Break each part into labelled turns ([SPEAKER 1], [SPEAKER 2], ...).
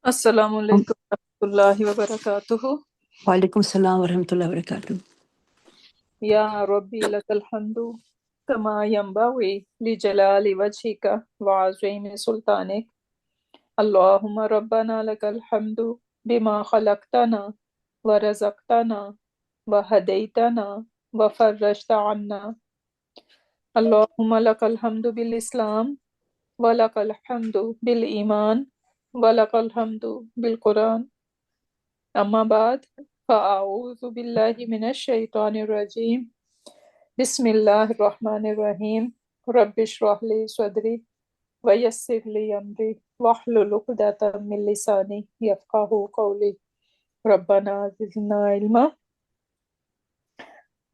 [SPEAKER 1] السلام علیکم ورحمۃ اللہ وبرکاتہ.
[SPEAKER 2] وعلیکم السلام ورحمۃ اللہ وبرکاتہ.
[SPEAKER 1] یا ربی لک الحمد کما ینبغی لجلال وجهک وعظیم سلطانک. اللہم ربنا لک الحمد بما خلقتنا ورزقتنا وہدیتنا وفرجت عنا. اللہم لک الحمد بالاسلام ولک الحمد بالایمان ولک الحمد بالقرآن. اما بعد فاعوذ باللہ من الشیطان الرجیم. بسم اللہ الرحمن الرحیم. رب اشرح لی صدری ویسر لی امری واحلل عقدۃ من لسانی یفقہوا قولی. ربنا زدنا علما.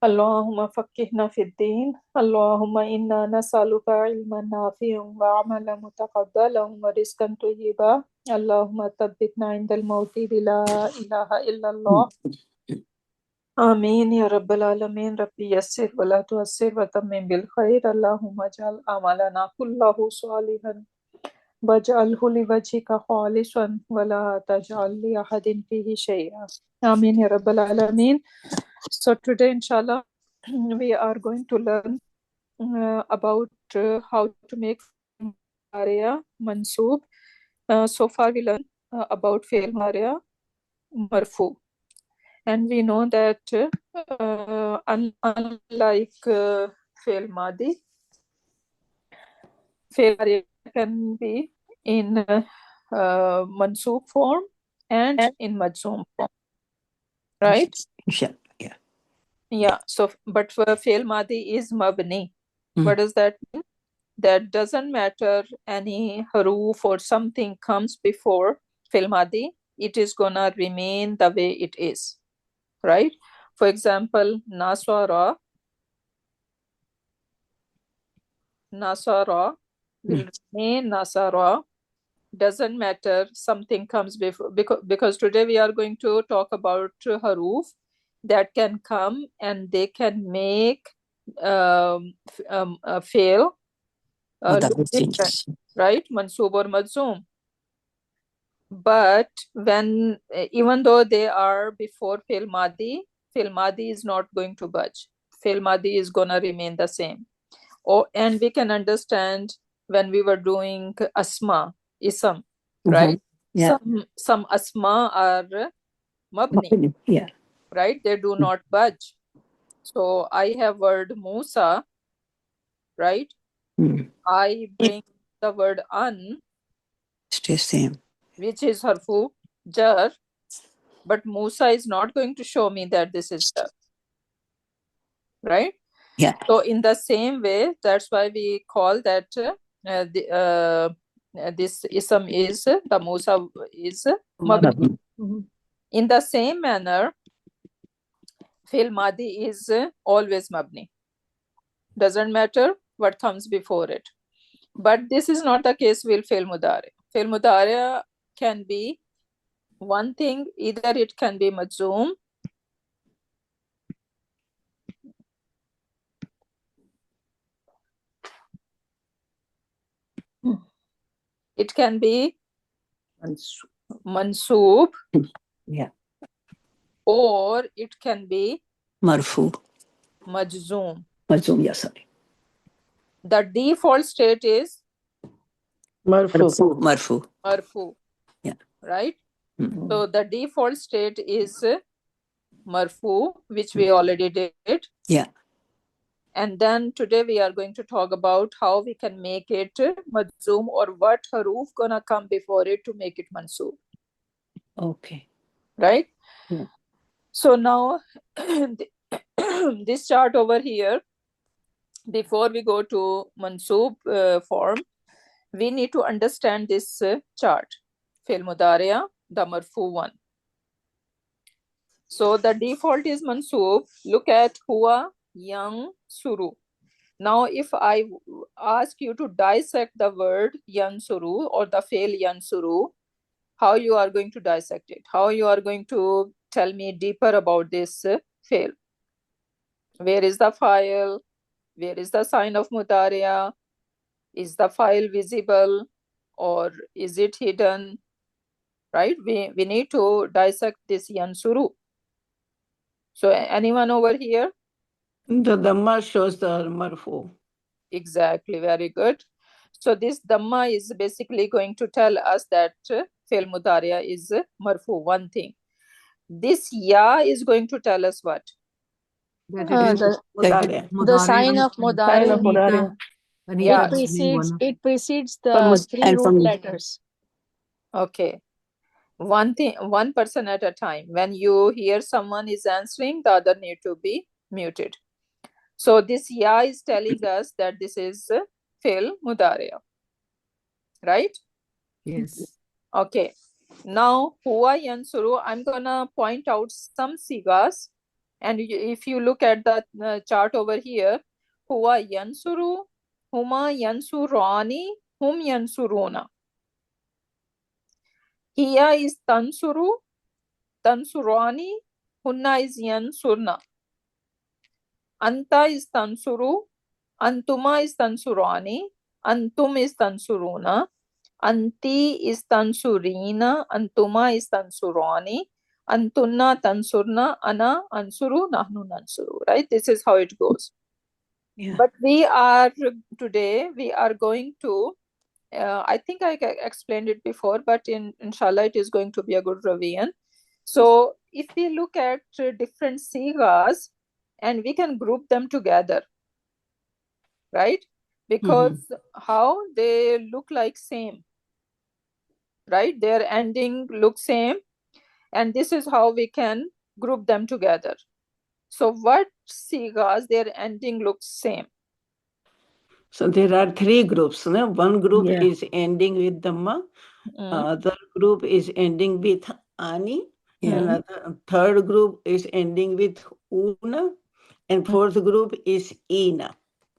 [SPEAKER 1] اللہم فقہنا فی الدین. اللہم انا نسألک علما نافعا وعملا متقبلا ورزقا طیبا. اللہم ثبتنا عند الموت بلا الہ الا اللہ. آمین یا رب العالمین. ربی یسر ولا تعسر وتمم بالخیر. اللہم اجعل اعمالنا کلہ صالحا واجعلہ لوجہک خالصا ولا تجعل لأحد فیہ شیئا. آمین یا رب العالمین. So today inshallah we are going to learn about how to make area mansoob. So far we learned about fi'l mudari marfu. And we know that unlike fi'l madi, fi'l mudari can be in mansoob form and in majzoom form, right?
[SPEAKER 2] Inshallah. Yeah.
[SPEAKER 1] Yeah. So, but fi'l madi is mabni. What does that mean? That doesn't matter any haruf or something comes before fi'l madi, it is gonna remain the way it is, right? For example, nasara will remain nasara. Doesn't matter something comes before, because today we are going to talk about haruf that can come and they can make fail look different, right? Mansoob or majzoom. But when even though they are before fi'l madi is not going to budge. Fi'l madi is gonna remain the same. Oh, and we can understand when we were doing asma, ism, right?
[SPEAKER 2] Yeah.
[SPEAKER 1] Some asma are mabni,
[SPEAKER 2] Yeah.
[SPEAKER 1] right? They do not budge. So I have word Musa, right? I bring the word an,
[SPEAKER 2] Stay same.
[SPEAKER 1] which is harfu jar, but Musa is not going to show me that this is jar, right?
[SPEAKER 2] Yeah.
[SPEAKER 1] So in the same way, that's why we call that this ism is, the Musa is mabni. In the same manner, fi'l madi is always mabni. Doesn't matter what comes before it. But this is not the case with fi'l mudari. Fi'l mudari can be one thing, either it can be majzoom, it can be mansoob,
[SPEAKER 2] Yeah.
[SPEAKER 1] or it can be
[SPEAKER 2] Marfu.
[SPEAKER 1] majzoom.
[SPEAKER 2] Majzoom, yeah, sorry.
[SPEAKER 1] The default state is
[SPEAKER 2] Marfu. Marfu.
[SPEAKER 1] marfu.
[SPEAKER 2] Yeah.
[SPEAKER 1] Right? So the default state is marfu, which we already did.
[SPEAKER 2] Yeah.
[SPEAKER 1] And then today we are going to talk about how we can make it majzoom, or what haruf gonna come before it to make it mansoob.
[SPEAKER 2] Okay.
[SPEAKER 1] Right?
[SPEAKER 2] Yeah.
[SPEAKER 1] So now this chart over here, before we go to mansoob form, we need to understand this chart. Fi'l mudari'a, the marfu one. So the default is mansoob. Look at huwa yansuru. Now if I ask you to dissect the word yansuru or the fi'l yansuru, how you are going to dissect it? How you are going to tell me deeper about this fi'l? Where is the file? Where is the sign of mudari'a? Is the file visible or is it hidden? right? We need to dissect this yansuru. So anyone over here?
[SPEAKER 3] The Dhamma shows the marfu.
[SPEAKER 1] Exactly, very good. So this Dhamma is basically going to tell us that fi'l mudariya is marfu, one thing. This ya is going to tell us what?
[SPEAKER 4] That it is
[SPEAKER 3] Mudari.
[SPEAKER 4] Mudari
[SPEAKER 5] sign of
[SPEAKER 4] and
[SPEAKER 5] Mudari.
[SPEAKER 1] Sign
[SPEAKER 5] of Mudari.
[SPEAKER 1] Yeah.
[SPEAKER 5] It precedes the three root letters.
[SPEAKER 1] Okay. One person at a time. When you hear someone is answering, the other need to be muted. So this ya is telling us that this is fi'l mudariya, right?
[SPEAKER 4] Yes.
[SPEAKER 1] Okay. Now huwa yansuru, I'm gonna point out some sigas, and if you look at the chart over here, huwa yansuru, huma yansurani, hum yansuruna. Hiya is tansuru, tansurani, hunna is yansurna. Anta is tansuru, antuma is tansurani, antum is tansuruna, anti is tansurina, antuma is tansurani, antunna tansurna, ana ansuru, nahnu nansuru, right? This is how it goes.
[SPEAKER 2] Yeah.
[SPEAKER 1] But today we are going to, I think I explained it before, but inshallah it is going to be a good revision. So if we look at different sigas, and we can group them together, right? Because how they look like same, right? Their ending looks same, and this is how we can group them together. So what sigas, their ending looks same?
[SPEAKER 3] So there are three groups. No? One group
[SPEAKER 5] Yeah.
[SPEAKER 3] is ending with Dhamma. Other group is ending with Ani.
[SPEAKER 2] Yeah.
[SPEAKER 3] Another third group is ending with Una. And fourth group is Ina.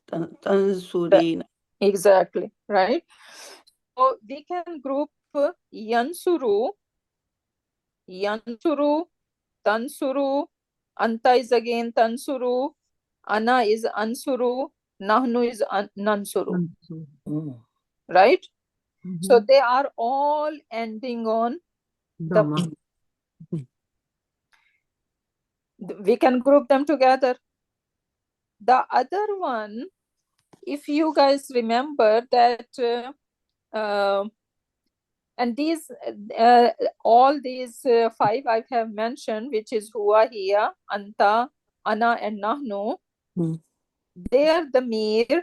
[SPEAKER 3] Tansurina.
[SPEAKER 1] Exactly, right? So we can group yansuru, tansuru, anta is again tansuru, ana is ansuru, nahnu is nansuru, right? So they are all ending on
[SPEAKER 4] Dhamma.
[SPEAKER 1] we can group them together. The other one, if you guys remember that, and these all these five I have mentioned, which is huwa, hiya, anta, ana, and nahnu, they are the damir.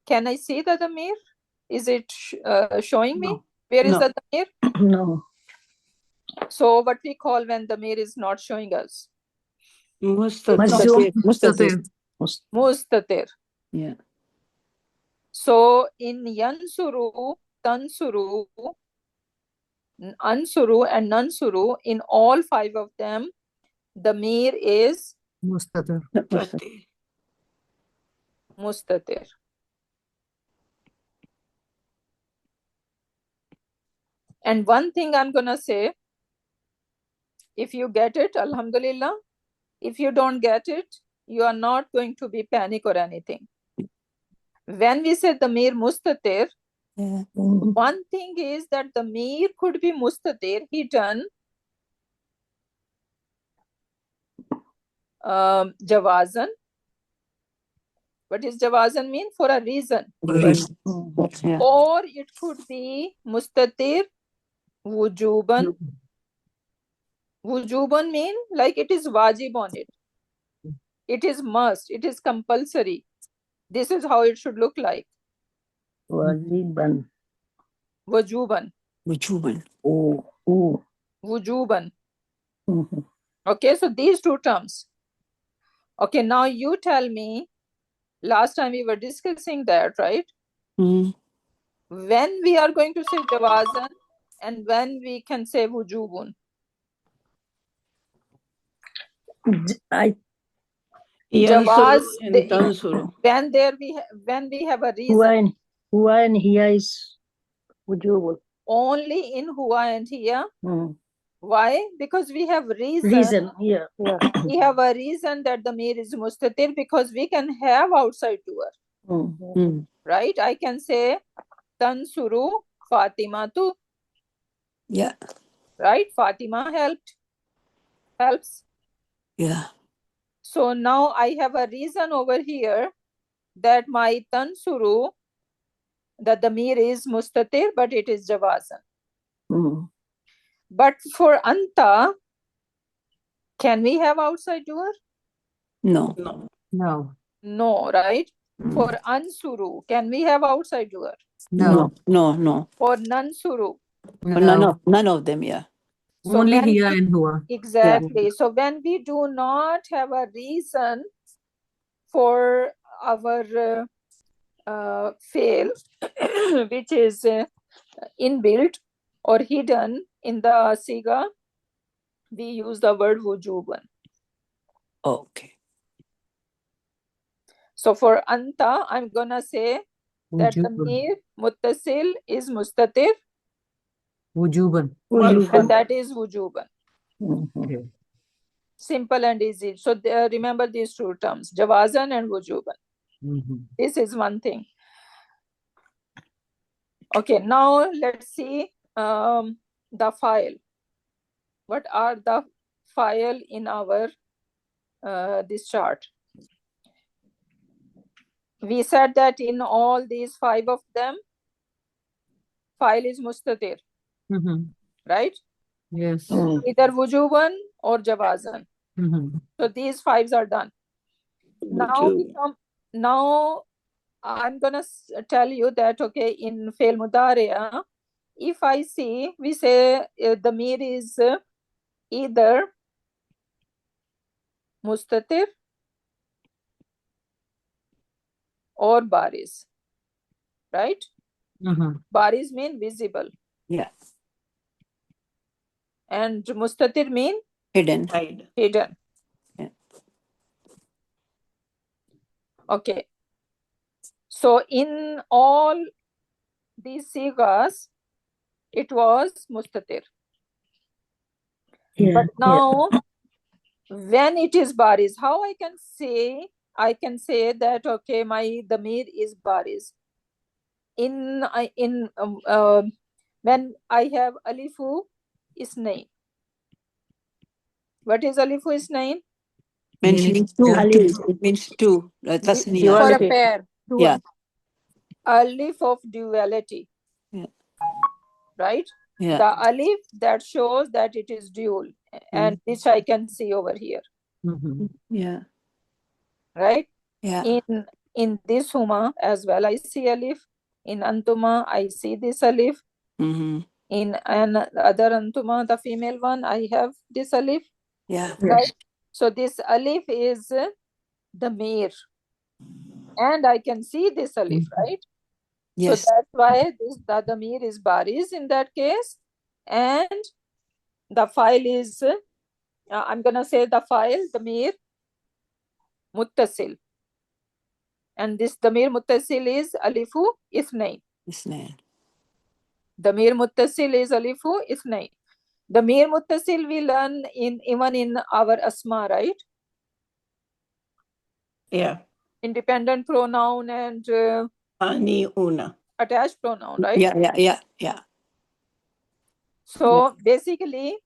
[SPEAKER 1] Can I see the damir? Is it showing me?
[SPEAKER 3] No.
[SPEAKER 1] Where is
[SPEAKER 3] No.
[SPEAKER 1] the damir?
[SPEAKER 5] No.
[SPEAKER 1] So what we call when the damir is not showing us?
[SPEAKER 3] Mustatir.
[SPEAKER 1] Mustatir.
[SPEAKER 2] Yeah.
[SPEAKER 1] So in yansuru, tansuru, ansuru, and nansuru, in all five of them, the damir is
[SPEAKER 4] Mustatir.
[SPEAKER 1] mustatir. And one thing I'm gonna say, if you get it, alhamdulillah. If you don't get it, you are not going to be panic or anything. When we say the damir mustatir, one thing is that the damir could be mustatir, hidden, jawazan. What does jawazan mean? For a reason.
[SPEAKER 2] Yeah.
[SPEAKER 1] Or it could be mustatir wujuban. Wujuban mean like it is wajib on it. It is must. It is compulsory. This is how it should look like.
[SPEAKER 5] Wajiban.
[SPEAKER 1] Wujuban.
[SPEAKER 2] Wujuban.
[SPEAKER 1] Wujuban. Okay, so these two terms. Okay, now you tell me, last time we were discussing that, right? When we are going to say jawazan and when we can say wujubun. Jawaz, when we have a reason.
[SPEAKER 5] Huwa and hiya is wujubun.
[SPEAKER 1] Only in huwa and hiya. Why? Because we have
[SPEAKER 5] Reason, yeah.
[SPEAKER 1] We have a reason that the damir is mustatir, because we can have outside doer. Right? I can say tansuru Fatimatu.
[SPEAKER 2] Yeah.
[SPEAKER 1] right? Fatima helps.
[SPEAKER 2] Yeah.
[SPEAKER 1] So now I have a reason over here that my tansuru, the damir is mustatir, but it is jawazan.
[SPEAKER 2] Mm.
[SPEAKER 1] But for anta, can we have outside doer?
[SPEAKER 2] No.
[SPEAKER 3] No.
[SPEAKER 4] No.
[SPEAKER 1] No, right?
[SPEAKER 2] Mm.
[SPEAKER 1] For ansuru, can we have outside doer?
[SPEAKER 4] No.
[SPEAKER 2] No.
[SPEAKER 1] For nansuru.
[SPEAKER 4] No.
[SPEAKER 2] None of them, yeah.
[SPEAKER 1] So
[SPEAKER 4] Only
[SPEAKER 1] when
[SPEAKER 4] here
[SPEAKER 1] we-
[SPEAKER 4] and here.
[SPEAKER 1] Exactly. So when we do not have a reason for our fail, which is inbuilt or hidden in the siga, we use the word wujuban.
[SPEAKER 2] Okay.
[SPEAKER 1] So for anta, I'm gonna say that the
[SPEAKER 4] Wujuban.
[SPEAKER 1] damir muttasil is mustatir,
[SPEAKER 4] Wujuban.
[SPEAKER 1] and that is wujuban.
[SPEAKER 2] Mhm.
[SPEAKER 4] Okay.
[SPEAKER 1] Simple and easy. So remember these two terms, jawazan and wujuban.
[SPEAKER 4] Mhm.
[SPEAKER 1] This is one thing. Okay, now let's see the file. What are the file in our this chart? We said that in all these 5 of them, file is mustatir,
[SPEAKER 4] Mhm.
[SPEAKER 1] right?
[SPEAKER 4] Yes.
[SPEAKER 2] Mm.
[SPEAKER 1] Either wujuban or jawazan.
[SPEAKER 4] Mhm.
[SPEAKER 1] So these 5s are done. Now I'm gonna tell you that, okay, in fail mudari'a, if I see, we say the damir is either mustatir or baris, right?
[SPEAKER 4] Mhm.
[SPEAKER 1] Baris mean visible
[SPEAKER 2] Yeah.
[SPEAKER 1] and mustatir mean
[SPEAKER 2] Hidden.
[SPEAKER 3] Hide.
[SPEAKER 1] hidden.
[SPEAKER 2] Yeah.
[SPEAKER 1] Okay. So in all these sigas, it was mustatir.
[SPEAKER 2] Yeah.
[SPEAKER 1] But now, when it is baris, how I can say that, okay, my damir is baris. When I have alifu isnain. What is alifu isnain?
[SPEAKER 2] Mentioning two. It means two. Tasniya.
[SPEAKER 5] For a
[SPEAKER 1] Duality.
[SPEAKER 5] pair.
[SPEAKER 2] Yeah.
[SPEAKER 1] Alif of duality.
[SPEAKER 2] Yeah.
[SPEAKER 1] Right?
[SPEAKER 2] Yeah.
[SPEAKER 1] The alif that shows that it is dual, and which I can see over here,
[SPEAKER 4] Mhm.
[SPEAKER 2] Yeah.
[SPEAKER 1] right?
[SPEAKER 2] Yeah.
[SPEAKER 1] In this huma as well, I see alif. In antuma, I see this alif.
[SPEAKER 2] Mm-hmm.
[SPEAKER 1] In other antuma, the female one, I have this alif.
[SPEAKER 2] Yeah.
[SPEAKER 1] Right? So this alif is the mir, and I can see this alif, right?
[SPEAKER 2] Yes.
[SPEAKER 1] So that's why the damir is baris in that case, and the file is I'm gonna say the file damir muttasil, and this damir muttasil is alifu ithnain.
[SPEAKER 2] Isnain.
[SPEAKER 1] Damir muttasil is alifu ithnain. Damir muttasil we learn even in our asma, right?
[SPEAKER 3] Yeah.
[SPEAKER 1] Independent pronoun and
[SPEAKER 3] Ani una.
[SPEAKER 1] attached pronoun, right?
[SPEAKER 2] Yeah.
[SPEAKER 1] So basically,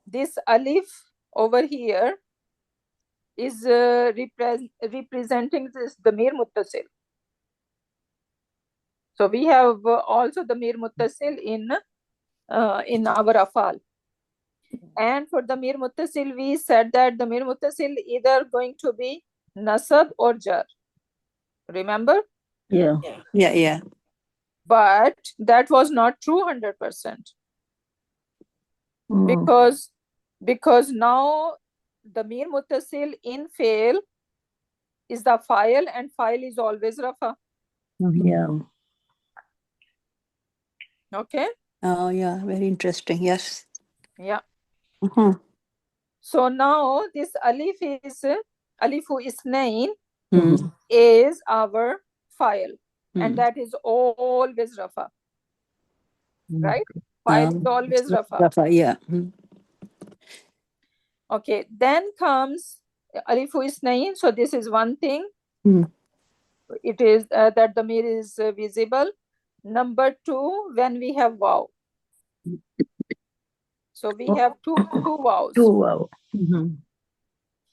[SPEAKER 1] this alif over here is representing this damir muttasil. So we have also damir muttasil in our afal. And for damir muttasil, we said that damir muttasil either going to be nasab or jar. Remember?
[SPEAKER 2] Yeah.
[SPEAKER 1] But that was not true 100%. Because now damir muttasil in fail is the file, and file is always rafa.
[SPEAKER 2] Yeah.
[SPEAKER 1] Okay?
[SPEAKER 2] Oh, yeah. Very interesting. Yes.
[SPEAKER 1] Yeah.
[SPEAKER 2] Mm-hmm.
[SPEAKER 1] So now this alifu isnain
[SPEAKER 2] Mm-hmm.
[SPEAKER 1] is our file, and that is always rafa, right? File is always rafa.
[SPEAKER 2] Yeah.
[SPEAKER 1] Okay, then comes alifu isnain. So this is one thing.
[SPEAKER 2] Mm.
[SPEAKER 1] It is that the mir is visible. Number 2, when we have waw. So we have two vowels,
[SPEAKER 6] wow.
[SPEAKER 4] Mhm.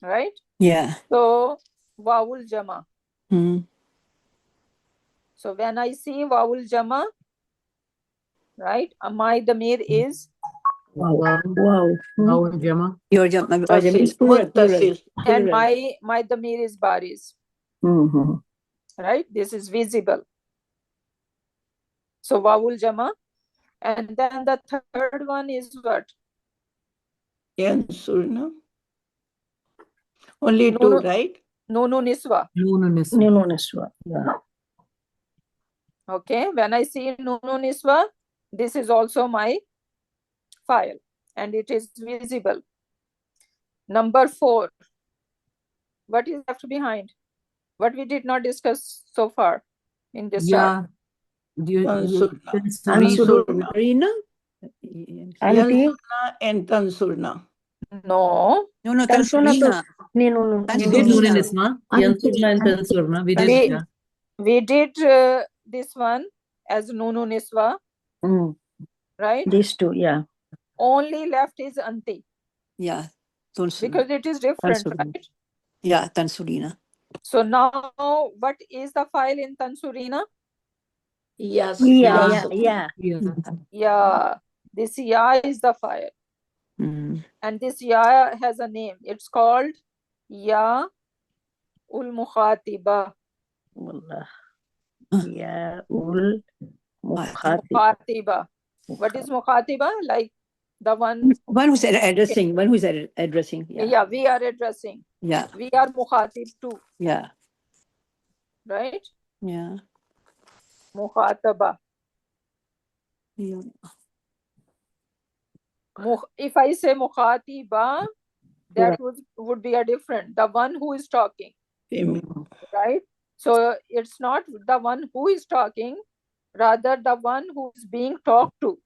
[SPEAKER 1] right?
[SPEAKER 2] Yeah.
[SPEAKER 1] So vowel jama.
[SPEAKER 2] Mm.
[SPEAKER 1] So when I see vowel jama, right, my damir is,
[SPEAKER 6] Wow.
[SPEAKER 4] Wow.
[SPEAKER 6] Wow.
[SPEAKER 4] Wow, Jama.
[SPEAKER 2] Your jump is
[SPEAKER 3] Tasil.
[SPEAKER 2] plural.
[SPEAKER 3] Tasil.
[SPEAKER 1] and
[SPEAKER 2] Plural.
[SPEAKER 1] my damir is baris,
[SPEAKER 6] Mm-hmm.
[SPEAKER 1] right? This is visible. So vowel jama. And then the third one is what?
[SPEAKER 3] Yansurna. Only
[SPEAKER 1] No,
[SPEAKER 3] two,
[SPEAKER 1] no.
[SPEAKER 3] right?
[SPEAKER 1] Nunu niswa.
[SPEAKER 4] Nunu Niswa.
[SPEAKER 6] Nunu Niswa. Yeah.
[SPEAKER 1] Okay, when I see Nunu niswa, this is also my file and it is visible. Number 4. What is left behind? What we did not discuss so far in this chart?
[SPEAKER 4] Yeah.
[SPEAKER 3] Tansurna.
[SPEAKER 6] Tansurna.
[SPEAKER 2] Rina?
[SPEAKER 6] Anti.
[SPEAKER 3] Yansurna and Tansurna.
[SPEAKER 1] No.
[SPEAKER 2] No, no,
[SPEAKER 6] Tansurna to.
[SPEAKER 2] Tansurina.
[SPEAKER 6] Nunu.
[SPEAKER 4] We did
[SPEAKER 2] Tansurina.
[SPEAKER 4] Nunu Niswa.
[SPEAKER 6] Anti.
[SPEAKER 4] Yansurna and Tansurna. We did,
[SPEAKER 1] We-
[SPEAKER 4] yeah.
[SPEAKER 1] We did this one as Nunu niswa,
[SPEAKER 6] Mm.
[SPEAKER 1] right?
[SPEAKER 6] These two, yeah.
[SPEAKER 1] Only left is Anti
[SPEAKER 2] Yeah. Tansurina.
[SPEAKER 1] because it is different,
[SPEAKER 2] Tansurina.
[SPEAKER 1] right?
[SPEAKER 2] Yeah, Tansurina.
[SPEAKER 1] So now what is the file in Tansurina?
[SPEAKER 3] Yes.
[SPEAKER 6] Yeah,
[SPEAKER 4] Yeah.
[SPEAKER 6] yeah, yeah.
[SPEAKER 4] Yeah.
[SPEAKER 1] Yeah, this ya is the file.
[SPEAKER 2] Mm.
[SPEAKER 1] And this ya has a name. It's called ya ul mukhatiba.
[SPEAKER 6] Wallah.
[SPEAKER 2] Huh.
[SPEAKER 6] Ya ul mukhati.
[SPEAKER 1] Mukhatiba. What is mukhatiba? Like the one,
[SPEAKER 2] One who's addressing. One who's addressing.
[SPEAKER 1] yeah,
[SPEAKER 2] Yeah.
[SPEAKER 1] we are addressing.
[SPEAKER 2] Yeah.
[SPEAKER 1] We are mukhatib too,
[SPEAKER 2] Yeah.
[SPEAKER 1] right?
[SPEAKER 2] Yeah.
[SPEAKER 1] Mukhataba.
[SPEAKER 2] Yeah.
[SPEAKER 1] If I say mukhatiba, that would be a different, the one who is talking,
[SPEAKER 3] Female.
[SPEAKER 1] right? So it's not the one who is talking, rather the one who is being talked to,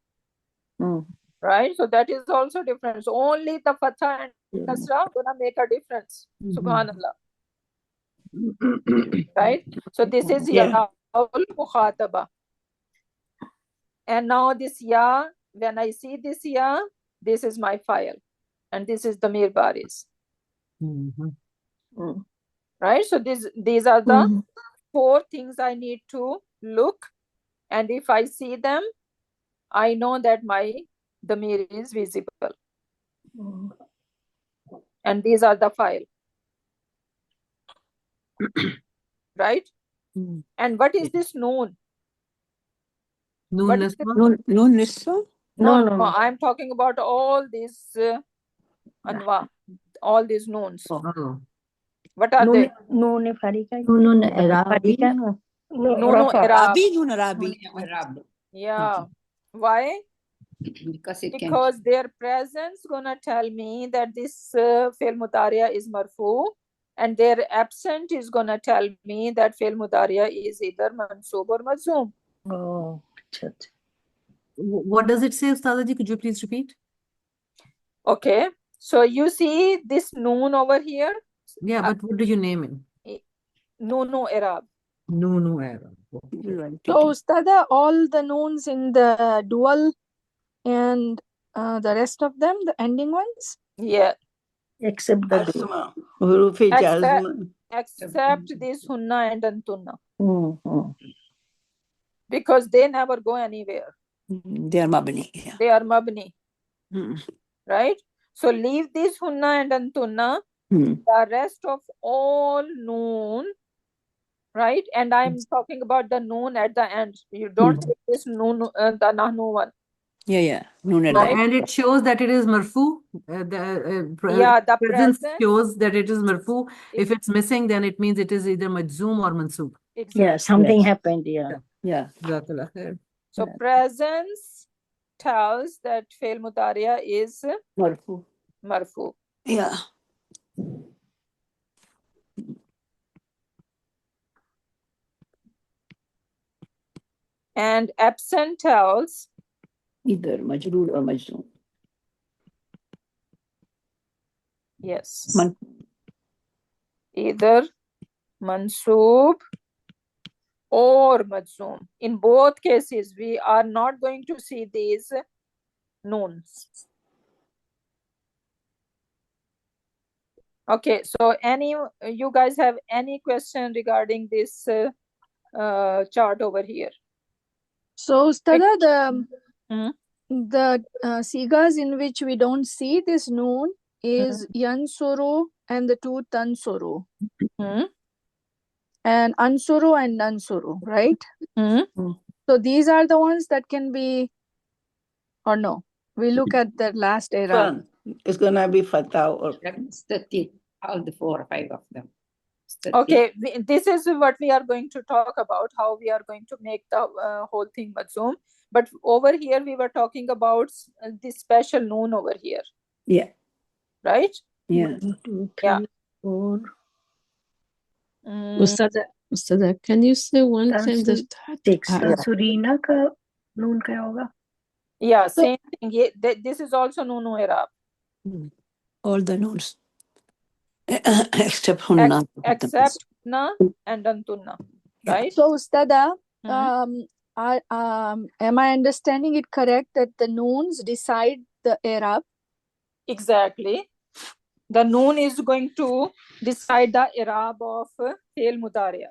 [SPEAKER 6] Mm.
[SPEAKER 1] right? So that is also different. So only the fatha and
[SPEAKER 6] Yeah.
[SPEAKER 1] kasra gonna make a difference.
[SPEAKER 4] Mhm.
[SPEAKER 1] Subhanallah, right? So this is
[SPEAKER 3] Yeah.
[SPEAKER 1] ya'ul mukhataba. And now this ya, when I see this ya, this is my file, and this is the Damir Baris,
[SPEAKER 4] Mhm.
[SPEAKER 6] Mm.
[SPEAKER 1] right? So these are the
[SPEAKER 6] Mhm.
[SPEAKER 1] 4 things I need to look, and if I see them, I know that my Damir is visible,
[SPEAKER 6] Mm.
[SPEAKER 1] and these are the file, right?
[SPEAKER 2] Mm.
[SPEAKER 1] And what is this noon?
[SPEAKER 4] Nunu
[SPEAKER 1] What is
[SPEAKER 4] Niswa.
[SPEAKER 2] No, Niswa?
[SPEAKER 6] No.
[SPEAKER 1] I'm talking about all these anwa, all these noons.
[SPEAKER 4] Oh.
[SPEAKER 1] What are they?
[SPEAKER 6] Nune farika.
[SPEAKER 4] Nunu
[SPEAKER 6] Farika. No.
[SPEAKER 1] Nunu Arab.
[SPEAKER 2] Rabi, no, Rabi.
[SPEAKER 1] Yeah. Why? Because their presence gonna tell me that this fi'l mudariya is marfu, and their absent is gonna tell me that fi'l mudariya is either mansub or majzoom.
[SPEAKER 6] Oh. Acha, acha.
[SPEAKER 4] What does it say, Ustadaji? Could you please repeat?
[SPEAKER 1] Okay. So you see this noon over here,
[SPEAKER 4] Yeah, but what do you name it?
[SPEAKER 1] Nunu Arab.
[SPEAKER 4] Nunu Arab.
[SPEAKER 5] So, Ustada, all the noons in the dual and the rest of them, the ending ones?
[SPEAKER 1] Yeah.
[SPEAKER 6] Except the do.
[SPEAKER 3] Asma. Hurufi
[SPEAKER 1] Except-
[SPEAKER 3] jazma.
[SPEAKER 1] Except this hunna and antunna,
[SPEAKER 6] Mm.
[SPEAKER 1] because they never go anywhere.
[SPEAKER 2] They are Mabni. Yeah.
[SPEAKER 1] They are mabni,
[SPEAKER 2] Mm.
[SPEAKER 1] right? So leave this hunna and antunna,
[SPEAKER 2] Mm.
[SPEAKER 1] the rest of all noon, right? And I'm talking about the noon at the end. You don't take this noon, the nahnu one.
[SPEAKER 2] Yeah. Noon and
[SPEAKER 1] Right.
[SPEAKER 4] And it shows that it is marfu.
[SPEAKER 1] Yeah, the
[SPEAKER 4] Presence
[SPEAKER 1] present.
[SPEAKER 4] shows that it is marfu. If it's missing, then it means it is either majzoom or mansoob.
[SPEAKER 1] Exactly.
[SPEAKER 6] Yeah, something
[SPEAKER 2] Yes.
[SPEAKER 6] happened. Yeah.
[SPEAKER 2] Yeah.
[SPEAKER 4] Jazakallah khair.
[SPEAKER 1] So
[SPEAKER 2] Yeah.
[SPEAKER 1] presence tells that fi'l mudariya is
[SPEAKER 2] Marfu.
[SPEAKER 1] marfu.
[SPEAKER 2] Yeah.
[SPEAKER 1] And absent tells
[SPEAKER 2] Either Majroor or Majzoom.
[SPEAKER 1] yes,
[SPEAKER 2] Man-
[SPEAKER 1] either mansoob or majzoom. In both cases, we are not going to see these noons. Okay, so you guys have any question regarding this chart over here?
[SPEAKER 5] So, Ustada,
[SPEAKER 1] Hmm?
[SPEAKER 5] the sigas in which we don't see this noon is yansuru and the two tansuru,
[SPEAKER 1] Hmm?
[SPEAKER 5] and ansuru and nansuru, right?
[SPEAKER 1] Hmm?
[SPEAKER 5] So these are the ones that can be, or no? We look at the last era.
[SPEAKER 3] One is gonna be fatah or
[SPEAKER 2] That's 30. All the 4 or 5 of them. It's 30.
[SPEAKER 1] Okay, this is what we are going to talk about, how we are going to make the whole thing majzoom. But over here, we were talking about this special noon over here,
[SPEAKER 2] Yeah.
[SPEAKER 1] right?
[SPEAKER 2] Yeah.
[SPEAKER 6] 1, 2, 3,
[SPEAKER 1] Yeah.
[SPEAKER 6] 4.
[SPEAKER 7] Ustada, can you say one time the
[SPEAKER 6] 6.
[SPEAKER 7] Surina
[SPEAKER 6] का noon क्या होगा?
[SPEAKER 1] Yeah, same thing. This is also noon era,
[SPEAKER 2] All the noons. Except Hunna.
[SPEAKER 1] except na and antunna, right?
[SPEAKER 5] So, Ustada,
[SPEAKER 1] Hmm?
[SPEAKER 5] am I understanding it correct that the noons decide the Arab?
[SPEAKER 1] Exactly. The noon is going to decide the Arab of Fail Mudariya.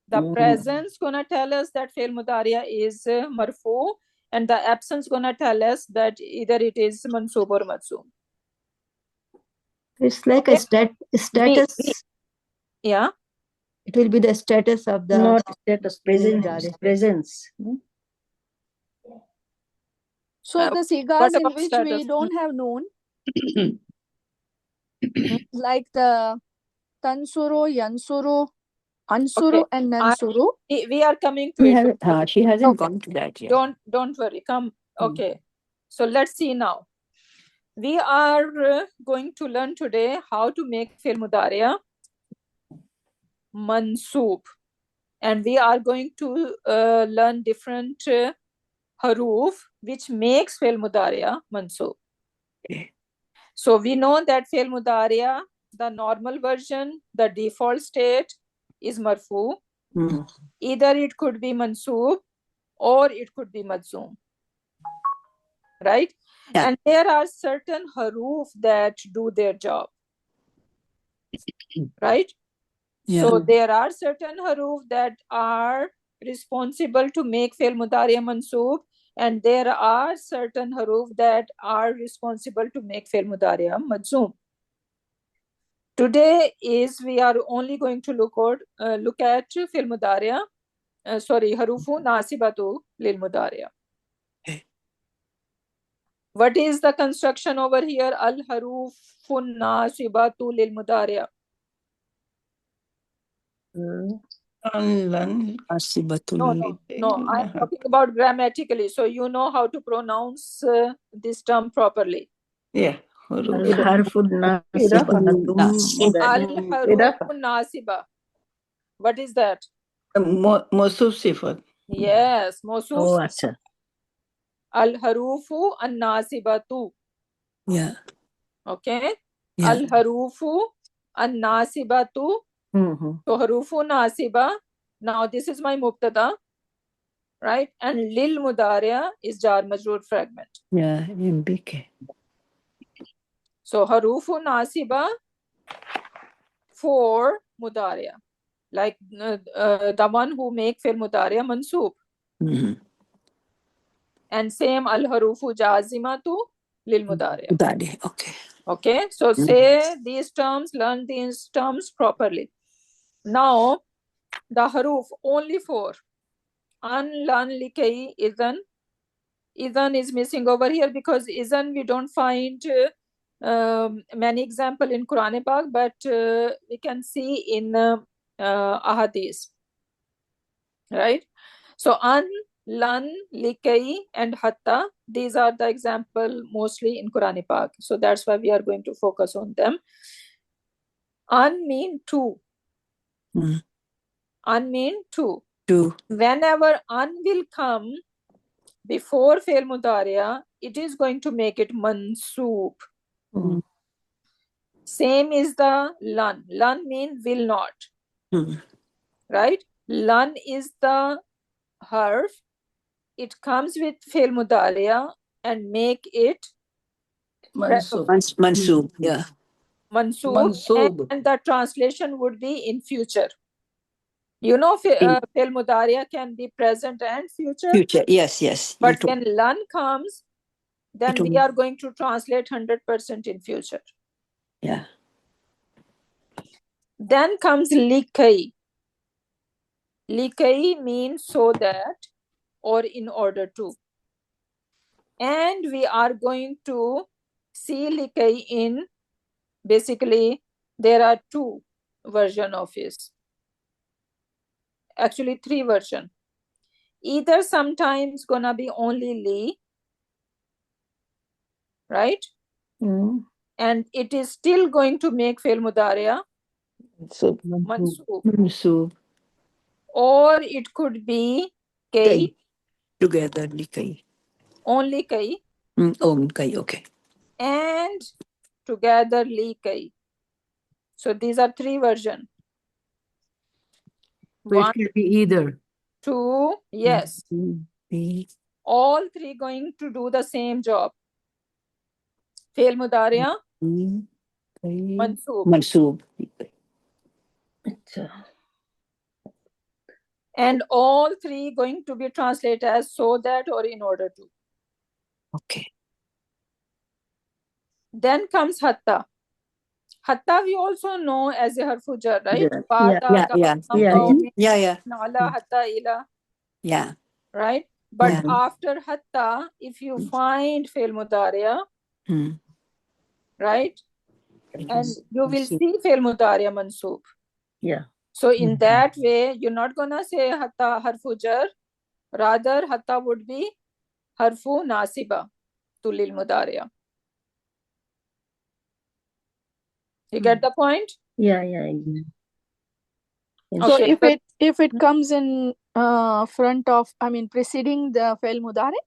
[SPEAKER 1] The presence gonna tell us that Fail Mudariya is marfu, and the absence gonna tell us that either it is mansub or majzoom.
[SPEAKER 6] It's like a status.
[SPEAKER 1] Yeah.
[SPEAKER 6] It will be the status of the
[SPEAKER 7] Not status,
[SPEAKER 6] presence.
[SPEAKER 5] So the
[SPEAKER 1] What
[SPEAKER 5] sigas in
[SPEAKER 1] about
[SPEAKER 5] which
[SPEAKER 1] status?
[SPEAKER 5] we don't have noon, like the tansuru, yansuru, ansuru,
[SPEAKER 1] Okay.
[SPEAKER 5] and nansuru.
[SPEAKER 1] We are coming to it.
[SPEAKER 2] She hasn't
[SPEAKER 1] Okay.
[SPEAKER 2] gone to that yet.
[SPEAKER 1] Don't worry. Come. Okay. So let's see now. We are going to learn today how to make Fail Mudariya mansoob, and we are going to learn different haruf which makes Fail Mudariya mansoob.
[SPEAKER 2] Okay.
[SPEAKER 1] So we know that Fail Mudariya, the normal version, the default state is marfu. Either it could be mansoob or it could be majzoom, right?
[SPEAKER 2] Yeah.
[SPEAKER 1] And there are certain haruf that do their job, right?
[SPEAKER 2] Yeah.
[SPEAKER 1] So there are certain haruf that are responsible to make Fail Mudariya mansoob, and there are certain haruf that are responsible to make Fail Mudariya majzoom. Today we are only going to look at Fail Mudariya, harufu nasibatu lil Mudariya.
[SPEAKER 2] Okay.
[SPEAKER 1] What is the construction over here? Al harufun nasibatu lil Mudariya. No, I'm talking about grammatically. So you know how to pronounce this term properly.
[SPEAKER 3] Yeah.
[SPEAKER 6] Al-harfun nasibah.
[SPEAKER 1] Al-harufun nasiba. What is that?
[SPEAKER 3] Mosuf sifat.
[SPEAKER 1] Yes, mosuf.
[SPEAKER 6] Oh, acha.
[SPEAKER 1] Al-harufu an-nasibatu.
[SPEAKER 2] Yeah.
[SPEAKER 1] Okay.
[SPEAKER 2] Yeah.
[SPEAKER 1] Al-harufu an-nasibatu. So harufu nasiba. Now this is my mubtada, right? And lil mudariya is jar majroor fragment.
[SPEAKER 2] Yeah. MBK.
[SPEAKER 1] So harufu nasiba for mudariya, like the one who make Fail Mudariya mansoob. And same al harufu jazimatu lil mudariya.
[SPEAKER 2] Okay.
[SPEAKER 1] Okay, so say these terms, learn these terms properly. Now the haruf only 4. An, lan, likay, idhan. Idhan is missing over here because idhan we don't find many example in Quran Pak, but we can see in ahadith, right? So an, lan, likay, and hatta, these are the example mostly in Quran Pak. So that's why we are going to focus on them. An mean 2. An mean 2. Whenever an will come before Fail Mudariya, it is going to make it mansoob. Same is the lan. Lan mean will not. Right? Lan is the harf. It comes with Fail Mudariya and make it
[SPEAKER 3] Mansub.
[SPEAKER 2] Mansoob. Yeah.
[SPEAKER 1] Mansoob,
[SPEAKER 3] Mansoob.
[SPEAKER 1] and the translation would be in future. You know, fi'l mudariya can be present and future,
[SPEAKER 2] Future. Yes, yes. You
[SPEAKER 1] but
[SPEAKER 2] told-
[SPEAKER 1] when lan comes, then
[SPEAKER 2] It
[SPEAKER 1] we
[SPEAKER 2] will-
[SPEAKER 1] are going to translate 100% in future.
[SPEAKER 2] yeah.
[SPEAKER 1] Then comes likai. Likai means so that or in order to. And we are going to see likai in, basically, there are two versions of it. Actually, three versions. Either sometimes gonna be only li, right? And it is still going to make fi'l mudariya
[SPEAKER 3] So,
[SPEAKER 1] mansoob.
[SPEAKER 3] Mansoob.
[SPEAKER 1] Or it could be kai,
[SPEAKER 2] Kai. Together, likai.
[SPEAKER 1] only kai,
[SPEAKER 2] Oh, kai, okay.
[SPEAKER 1] and together li kai. So these are three versions.
[SPEAKER 4] So it
[SPEAKER 1] One,
[SPEAKER 4] can be either.
[SPEAKER 1] two, yes.
[SPEAKER 2] Be-
[SPEAKER 1] All three going to do the same job. Fi'l mudariya
[SPEAKER 2] kai.
[SPEAKER 1] mansoob.
[SPEAKER 2] Mansoob.
[SPEAKER 1] And all three going to be translated as so that or in order to.
[SPEAKER 2] Okay.
[SPEAKER 1] Then comes hatta. Hatta we also know as a harfu jar, right?
[SPEAKER 6] Yeah,
[SPEAKER 1] Ba'da
[SPEAKER 2] Yeah,
[SPEAKER 1] ka
[SPEAKER 2] yeah.
[SPEAKER 1] qasam
[SPEAKER 6] Yeah,
[SPEAKER 1] ka
[SPEAKER 6] yeah.
[SPEAKER 1] min
[SPEAKER 2] Yeah, yeah.
[SPEAKER 1] ala hatta ila,
[SPEAKER 2] Yeah.
[SPEAKER 1] right? But
[SPEAKER 2] Yeah.
[SPEAKER 1] after hatta, if you find fi'l mudariya,
[SPEAKER 2] Mm.
[SPEAKER 1] right? And you will
[SPEAKER 2] Mansoob.
[SPEAKER 1] see fi'l mudariya mansoob.
[SPEAKER 6] Yeah.
[SPEAKER 1] So in that way, you're not gonna say hatta harfu jar. Rather, hatta would be harfu nasiba to lil mudariya. You get the point?
[SPEAKER 6] Yeah.
[SPEAKER 5] So
[SPEAKER 1] Okay,
[SPEAKER 5] if it comes in front of, I mean, preceding the fi'l mudari,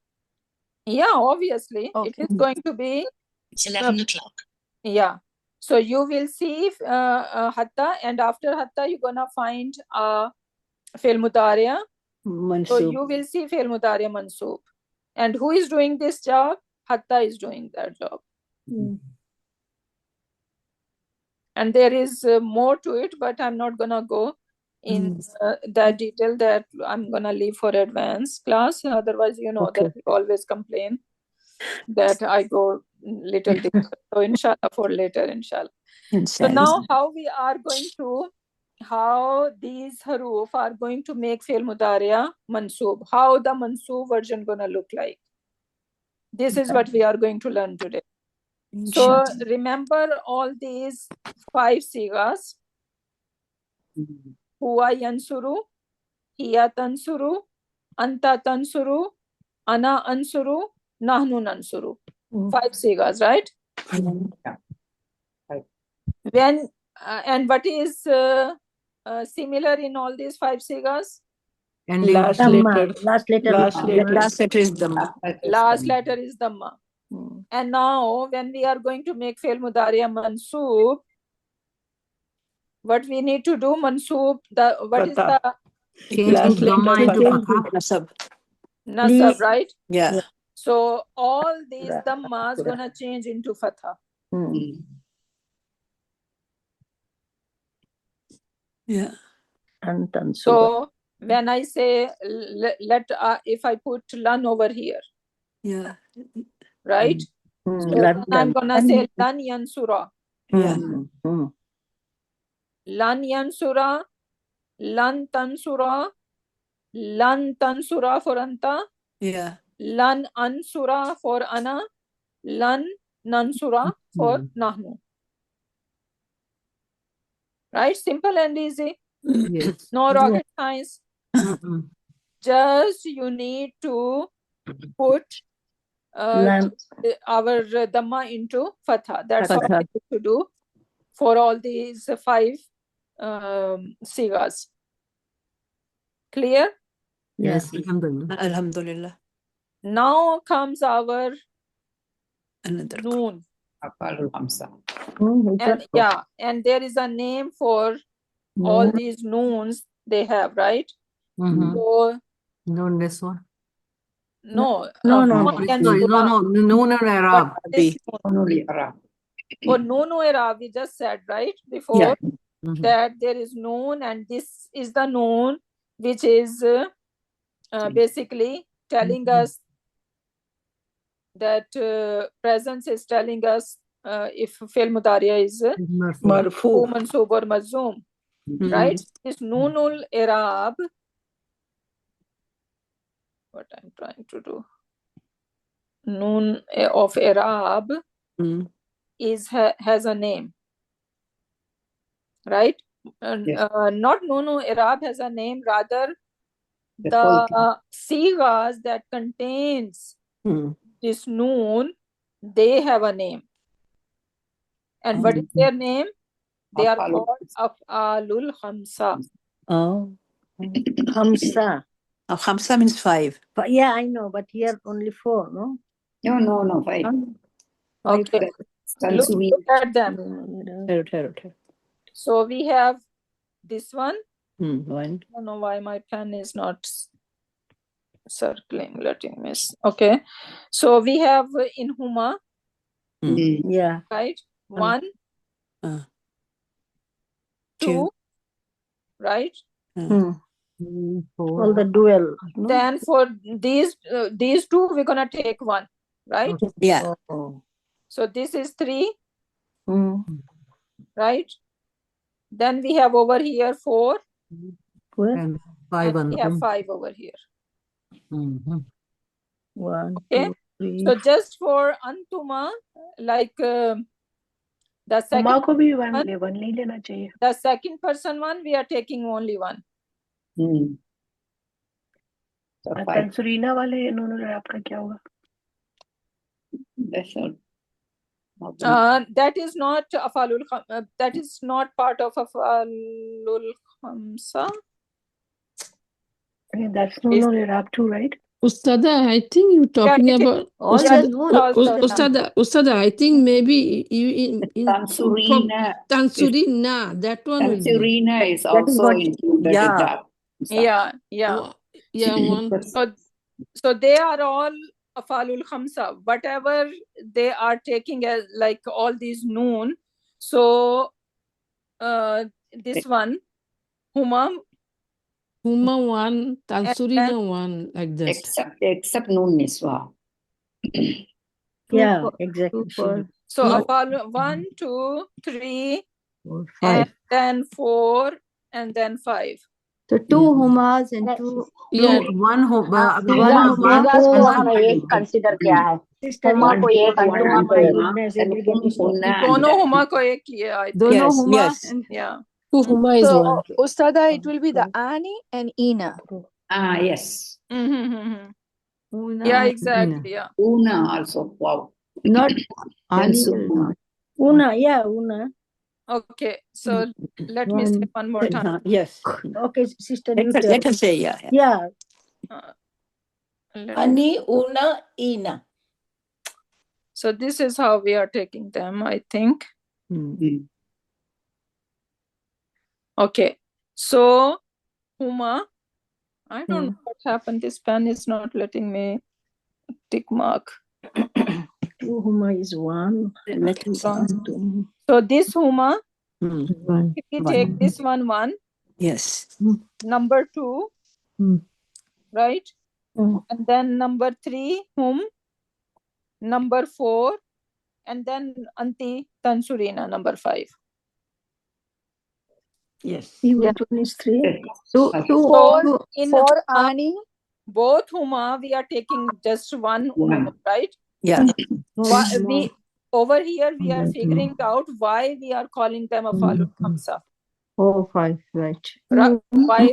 [SPEAKER 1] yeah, obviously, it
[SPEAKER 5] Okay.
[SPEAKER 1] is going to be,
[SPEAKER 8] It's 11 o'clock.
[SPEAKER 1] yeah. So you will see hatta, and after hatta, you're gonna find fi'l mudariya. So
[SPEAKER 3] Mansoob.
[SPEAKER 1] you will see fi'l mudariya mansoob. And who is doing this job? Hatta is doing that job. And there is more to it, but I'm not gonna go in that detail. That I'm gonna leave for advanced class. Otherwise, you know that you always complain that I go little deeper. So inshallah for later, inshallah. So now how we are going to, how these haruf are going to make fi'l mudariya mansoob. How the mansoob version gonna look like. This is what we are going to learn today. So remember all these 5 sigas. Huwa yansuru, hiya tansuru, anta tansuru, ana ansuru, nahnu nansuru. 5 sigas, right? When and what is similar in all these 5 sigas?
[SPEAKER 4] Ending
[SPEAKER 3] Last
[SPEAKER 4] with
[SPEAKER 3] letter.
[SPEAKER 6] Last letter.
[SPEAKER 3] Last letter.
[SPEAKER 2] Last letter is Dhamma.
[SPEAKER 1] Last letter is Dhamma. And now when we are going to make fi'l mudariya mansoob, what we need to do, mansoob, what is
[SPEAKER 3] Fatha.
[SPEAKER 1] the
[SPEAKER 4] change
[SPEAKER 3] Last
[SPEAKER 4] Dhamma
[SPEAKER 3] letter
[SPEAKER 4] into
[SPEAKER 3] fatha.
[SPEAKER 4] fatha.
[SPEAKER 2] Nasab.
[SPEAKER 1] nasab, right?
[SPEAKER 2] Yeah.
[SPEAKER 1] So all these dhammas gonna change into fatha.
[SPEAKER 2] Yeah.
[SPEAKER 1] So when I say let if I put lan over here,
[SPEAKER 2] Yeah.
[SPEAKER 1] right? So then I'm gonna say lan yansura,
[SPEAKER 2] Yeah.
[SPEAKER 1] lan yansura, lan tansura, lan tansura for anta,
[SPEAKER 2] Yeah.
[SPEAKER 1] lan ansura for ana, lan nansura for nahnu. Right? Simple and easy.
[SPEAKER 4] Yes.
[SPEAKER 1] No rocket science.
[SPEAKER 4] Mm-mm.
[SPEAKER 1] Just you need to put our dhamma into fatha. That's all
[SPEAKER 3] Fatha.
[SPEAKER 1] we need to do for all these 5 sigas. Clear?
[SPEAKER 4] Yes. Alhamdulillah.
[SPEAKER 2] Alhamdulillah.
[SPEAKER 1] Now comes our
[SPEAKER 2] Another.
[SPEAKER 1] noon. And yeah, and there is a name for all these noons they have, right?
[SPEAKER 4] Mm-hmm.
[SPEAKER 1] So
[SPEAKER 4] No, this one.
[SPEAKER 1] no,
[SPEAKER 6] No.
[SPEAKER 1] noon and
[SPEAKER 4] Sorry,
[SPEAKER 1] surah.
[SPEAKER 4] no, Noon and Arab.
[SPEAKER 1] This noon. For Nunu I'rab, we just said, right, before,
[SPEAKER 3] Yeah.
[SPEAKER 1] that there is noon, and this is the noon which is basically telling us that presence is telling us if fi'l mudari is
[SPEAKER 3] Marfu.
[SPEAKER 1] mansoob or mazzoom, right? This noonul i'rab, what I'm trying to do, noon of i'rab is has a name, right? Not nunu i'rab has a name, rather the sigas that contains this noon, they have a name. And what is their name? They are called af'alul khamsa.
[SPEAKER 3] Oh.
[SPEAKER 6] Hamsa.
[SPEAKER 2] Khamsa means 5.
[SPEAKER 6] But yeah, I know, but here only 4, no?
[SPEAKER 8] No, 5.
[SPEAKER 1] Okay, look at them. So we have this one.
[SPEAKER 3] One.
[SPEAKER 1] I don't know why my pen is not circling, letting me see. Okay, so we have in huma,
[SPEAKER 6] Yeah.
[SPEAKER 1] right? 1, 2, right?
[SPEAKER 6] All the dual. No?
[SPEAKER 1] Then for these two, we're gonna take 1, right?
[SPEAKER 2] Yeah.
[SPEAKER 6] Oh.
[SPEAKER 1] So this is 3, right? Then we have over here 4,
[SPEAKER 6] Where?
[SPEAKER 4] And 5
[SPEAKER 1] and we have
[SPEAKER 4] on
[SPEAKER 1] 5 over here.
[SPEAKER 6] 1,
[SPEAKER 1] Okay.
[SPEAKER 6] 2, 3.
[SPEAKER 1] So just for antuma, like the second
[SPEAKER 7] को भी one
[SPEAKER 1] one,
[SPEAKER 7] नहीं लेना चाहिए.
[SPEAKER 1] the second person one, we are taking only 1.
[SPEAKER 7] तंसुरीना वाले इन्होंने आपका क्या होगा?
[SPEAKER 1] That is not afalul that is not part of afalul khamsa.
[SPEAKER 7] That's no Iraq too, right?
[SPEAKER 9] Ustada, I think you're talking
[SPEAKER 1] it is-
[SPEAKER 9] about
[SPEAKER 6] All
[SPEAKER 1] Yeah,
[SPEAKER 6] the
[SPEAKER 1] this
[SPEAKER 6] noon.
[SPEAKER 1] is also-
[SPEAKER 9] Ustada, I think maybe you in
[SPEAKER 8] Tansurina.
[SPEAKER 9] Tansurina, that one will be.
[SPEAKER 8] Tansurina is
[SPEAKER 6] That is
[SPEAKER 8] also
[SPEAKER 6] what-
[SPEAKER 8] included
[SPEAKER 6] yeah.
[SPEAKER 8] in that.
[SPEAKER 1] Yeah.
[SPEAKER 9] Yeah, one.
[SPEAKER 1] So they are all afalul khamsa, whatever they are taking as like all these noon. So this one, huma,
[SPEAKER 9] Huma one, Tansurina one, like this.
[SPEAKER 8] Except Nun Niswa.
[SPEAKER 6] Yeah, exactly.
[SPEAKER 5] 2, 4.
[SPEAKER 1] so
[SPEAKER 9] No.
[SPEAKER 1] afalul 1, 2, 3,
[SPEAKER 6] 4,
[SPEAKER 1] and
[SPEAKER 6] 5.
[SPEAKER 1] then 4, and then 5.
[SPEAKER 6] So 2 humas and 2.
[SPEAKER 9] Yeah,
[SPEAKER 4] one home.
[SPEAKER 6] Consider क्या है? Sister,
[SPEAKER 8] One,
[SPEAKER 6] को एक
[SPEAKER 8] one,
[SPEAKER 6] Huma,
[SPEAKER 8] one,
[SPEAKER 6] my
[SPEAKER 8] one,
[SPEAKER 6] goodness,
[SPEAKER 8] and
[SPEAKER 6] everybody is
[SPEAKER 8] Hunna and
[SPEAKER 1] दोनों
[SPEAKER 8] then-
[SPEAKER 1] huma को एक किया, I think.
[SPEAKER 6] Dono
[SPEAKER 2] Yes,
[SPEAKER 6] huma
[SPEAKER 2] yes.
[SPEAKER 6] and
[SPEAKER 1] Yeah.
[SPEAKER 7] Two Huma is
[SPEAKER 5] So,
[SPEAKER 7] one.
[SPEAKER 5] Ustada, it will be the Ani and Ina.
[SPEAKER 8] Yes.
[SPEAKER 1] Mm-hmm.
[SPEAKER 6] Una
[SPEAKER 1] Yeah,
[SPEAKER 6] and
[SPEAKER 1] exactly. Yeah.
[SPEAKER 8] Una also. Wow.
[SPEAKER 6] Ina. Not Ali.
[SPEAKER 8] Suma.
[SPEAKER 6] Una, yeah, Una.
[SPEAKER 1] Okay. So let me say one more time.
[SPEAKER 3] Yes.
[SPEAKER 6] Okay, sister, you tell.
[SPEAKER 2] Let her say, yeah.
[SPEAKER 6] Yeah.
[SPEAKER 1] Let me-
[SPEAKER 3] Ani, una, ina.
[SPEAKER 1] So this is how we are taking them, I think. Okay. So huma, I don't know what happened. This pen is not letting me tick mark.
[SPEAKER 6] 2 huma is 1.
[SPEAKER 2] Let her say.
[SPEAKER 6] 1, 2,
[SPEAKER 1] So this huma,
[SPEAKER 6] 1.
[SPEAKER 1] if we take this one,
[SPEAKER 2] Yes.
[SPEAKER 1] number 2, right? And then number 3, number 4, and then anti tansurina, number 5.
[SPEAKER 3] Yes.
[SPEAKER 6] Which one is 3? 2, 2,
[SPEAKER 1] So in
[SPEAKER 5] For Ani,
[SPEAKER 1] both huma, we are taking just one huma, right?
[SPEAKER 2] Yeah.
[SPEAKER 1] We over here we are figuring out why we are calling them afalul khamsa.
[SPEAKER 6] 4, 5, right.
[SPEAKER 1] Why?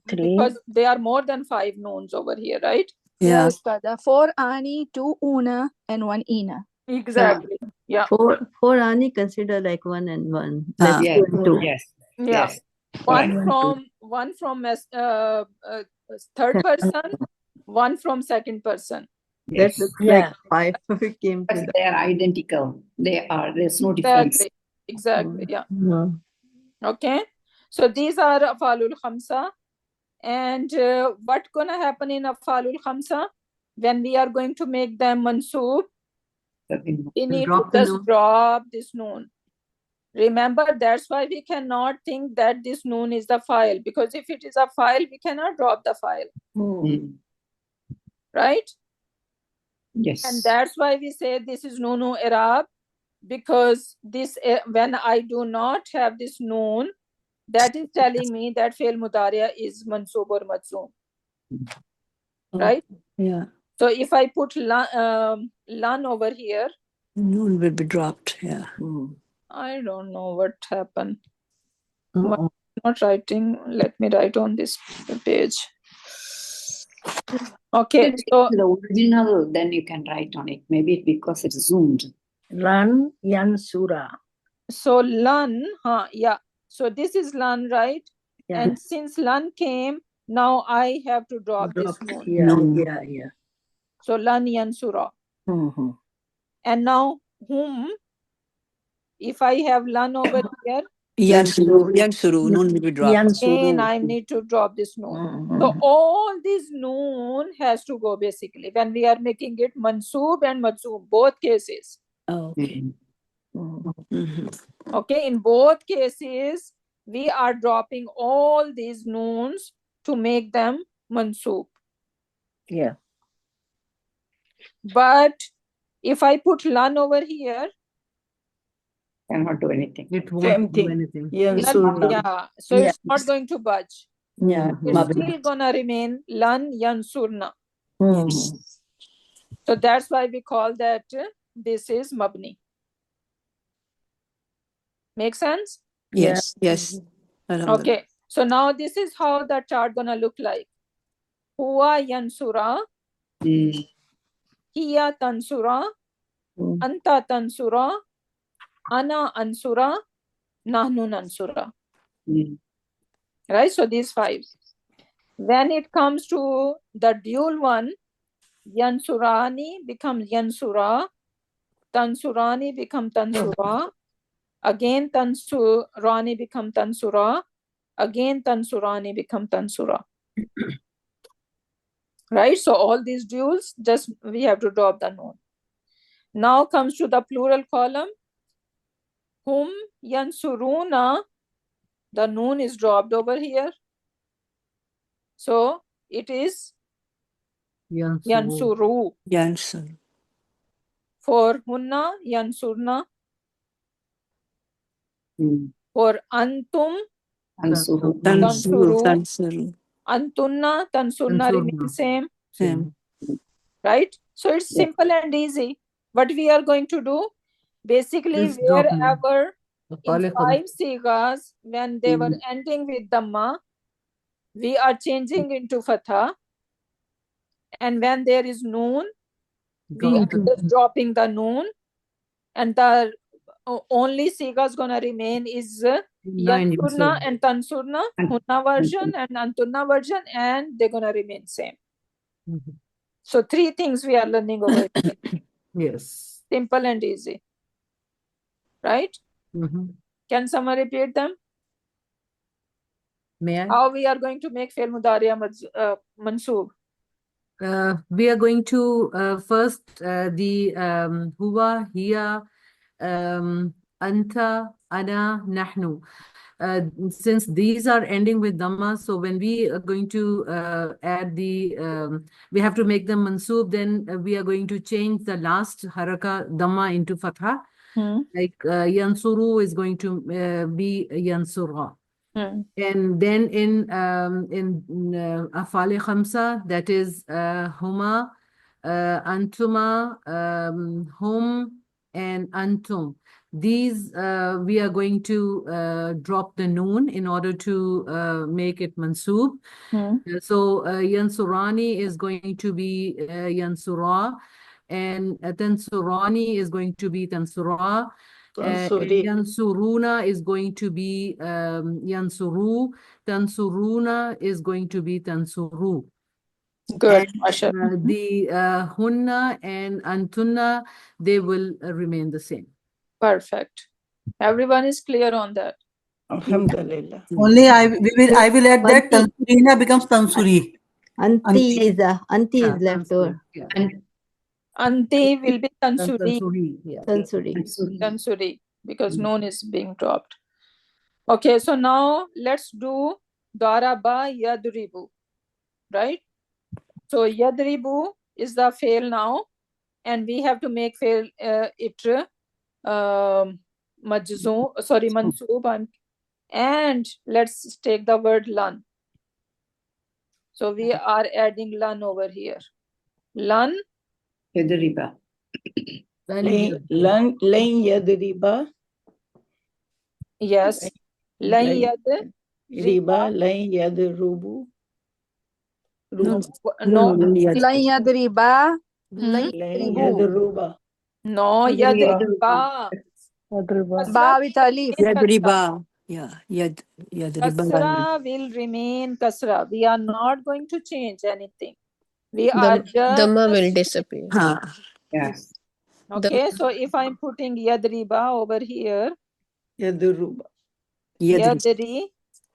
[SPEAKER 6] 3.
[SPEAKER 1] Because they are more than 5 noons over here, right?
[SPEAKER 2] Yeah.
[SPEAKER 5] Ustada. 4 Ani, 2 Una, and 1 Ina.
[SPEAKER 1] Exactly. Yeah.
[SPEAKER 6] 4 Ani consider like 1 and 1.
[SPEAKER 2] Ah.
[SPEAKER 6] Like 2 and 2.
[SPEAKER 8] Yes.
[SPEAKER 1] Yeah.
[SPEAKER 8] Yes.
[SPEAKER 1] One from third person, one from second person.
[SPEAKER 6] That
[SPEAKER 8] Yes.
[SPEAKER 6] looks
[SPEAKER 5] Yeah.
[SPEAKER 6] like 5 came to
[SPEAKER 8] But
[SPEAKER 6] the.
[SPEAKER 8] they are identical. There's no difference.
[SPEAKER 1] Exactly. Yeah.
[SPEAKER 6] No.
[SPEAKER 1] Okay. So these are afalul khamsa. And what gonna happen in afalul khamsa when we are going to make them mansoob? We need to
[SPEAKER 4] drop the
[SPEAKER 1] just
[SPEAKER 4] noon.
[SPEAKER 1] drop this noon. Remember, that's why we cannot think that this noon is the file, because if it is a file, we cannot drop the file, right?
[SPEAKER 8] Yes.
[SPEAKER 1] And that's why we say this is noonu i'rab, because this when I do not have this noon, that is telling me that fi'l mudariya is mansoob or majzoom, right?
[SPEAKER 2] Yeah.
[SPEAKER 1] So if I put lan over here,
[SPEAKER 2] Noon will be dropped. Yeah.
[SPEAKER 1] I don't know what happened. Why not writing? Let me write on this page. Okay, so
[SPEAKER 8] The original, then you can write on it. Maybe because it's zoomed.
[SPEAKER 7] Lan yansura.
[SPEAKER 1] so lan, yeah. So this is lan, right?
[SPEAKER 7] Yeah.
[SPEAKER 1] And since lan came, now I have to drop this noon.
[SPEAKER 7] Yeah,
[SPEAKER 2] Noon.
[SPEAKER 7] yeah.
[SPEAKER 1] So lan yansura.
[SPEAKER 7] Mm-hmm.
[SPEAKER 1] And now whom, if I have lan over here,
[SPEAKER 2] Yansuru. Noon will be dropped.
[SPEAKER 1] again I need to drop this noon. So all this noon has to go basically when we are making it mansoob and majzoom, both cases.
[SPEAKER 2] Okay.
[SPEAKER 1] Okay, in both cases, we are dropping all these noons to make them mansoob.
[SPEAKER 7] Yeah.
[SPEAKER 1] But if I put lan over here,
[SPEAKER 8] Cannot do anything.
[SPEAKER 4] It won't
[SPEAKER 3] Same
[SPEAKER 4] do
[SPEAKER 3] thing.
[SPEAKER 4] anything.
[SPEAKER 3] Yansurna.
[SPEAKER 1] yeah, so it's not going to budge.
[SPEAKER 7] Yeah.
[SPEAKER 1] It's still gonna remain lan yansurna.
[SPEAKER 7] Mm-hmm.
[SPEAKER 1] So that's why we call that this is mabni. Make sense?
[SPEAKER 2] Yes. Yes. Alhamdulillah.
[SPEAKER 1] Okay, so now this is how the chart gonna look like. Huwa yansura, hiya tansura, anta tansura, ana ansura, nahnu nansura. Right? So these five. When it comes to the dual one, yansurani becomes yansura, tansurani become tansura, again tansurani become tansura, again tansurani become tansura. Right? So all these duals, just we have to drop the noon. Now comes to the plural column. Hum yansuruna, the noon is dropped over here. So it is yansuru.
[SPEAKER 2] Yansur.
[SPEAKER 1] For hunna, yansurna. For antum,
[SPEAKER 8] Ansuru.
[SPEAKER 2] Tansuru.
[SPEAKER 1] antunna, tansurna remain same.
[SPEAKER 2] Same.
[SPEAKER 1] Right? So it's simple and easy. What we are going to do, basically
[SPEAKER 4] Just drop noon.
[SPEAKER 1] wherever in
[SPEAKER 4] Khalid,
[SPEAKER 1] 5 sigas, when they were ending with dhamma, we are changing into fatha. And when there is noon, we are just dropping the noon. And the only sigas gonna remain is yansurna and tansurna, hunna version and antunna version, and they're gonna remain same. So 3 things we are learning over here.
[SPEAKER 4] Yes.
[SPEAKER 1] Simple and easy. Right? Can someone repeat them?
[SPEAKER 4] May I?
[SPEAKER 1] How we are going to make fi'l mudariya mansoob?
[SPEAKER 4] We are going to first the huwa, hiya, anta, ana, nahnu. Since these are ending with dhamma, so when we are going to add the, we have to make them mansoob, then we are going to change the last haraka dhamma into fatha. Like yansuru is going to be yansura. And then in afali khamsa, that is huma, antuma, hum, and antum. These we are going to drop the noon in order to make it mansoob. So yansurani is going to be yansura, and tansurani is going to be tansura.
[SPEAKER 3] Tansuri.
[SPEAKER 4] Yansuruna is going to be yansuru. Tansuruna is going to be tansuru.
[SPEAKER 1] Good.
[SPEAKER 4] And, the hunna and antunna, they will remain the same.
[SPEAKER 1] Perfect. Everyone is clear on that.
[SPEAKER 3] Alhamdulillah.
[SPEAKER 10] Only I will add that Tansurina becomes Tansuri.
[SPEAKER 6] Anti is left over.
[SPEAKER 4] Yeah.
[SPEAKER 1] Anti will be tansuri.
[SPEAKER 4] Tansuri, yeah.
[SPEAKER 6] Tansuri.
[SPEAKER 1] Tansuri, because noon is being dropped. Okay, so now let's do daraba yadribu, right? So yadribu is the fail now, and we have to make fail it mansoob, and let's take the word lan. So we are adding lan over here. Lan
[SPEAKER 8] Yadriba.
[SPEAKER 3] Lan yadriba.
[SPEAKER 1] yes. Lan yad
[SPEAKER 3] Riba, lan yadrubu.
[SPEAKER 1] no
[SPEAKER 2] No,
[SPEAKER 1] no
[SPEAKER 5] Lan yadriba. Lan
[SPEAKER 3] Lan
[SPEAKER 5] yadribu.
[SPEAKER 3] yadruba.
[SPEAKER 1] no yadriba.
[SPEAKER 5] Ba with alif.
[SPEAKER 2] Yadriba. Yeah, Yadriba.
[SPEAKER 1] Kasra will remain kasra. We are not going to change anything. We are
[SPEAKER 9] The
[SPEAKER 1] just
[SPEAKER 9] Dhamma will disappear.
[SPEAKER 8] Yes.
[SPEAKER 1] okay. So if I'm putting yadriba over here,
[SPEAKER 3] Yadruba.
[SPEAKER 1] yadri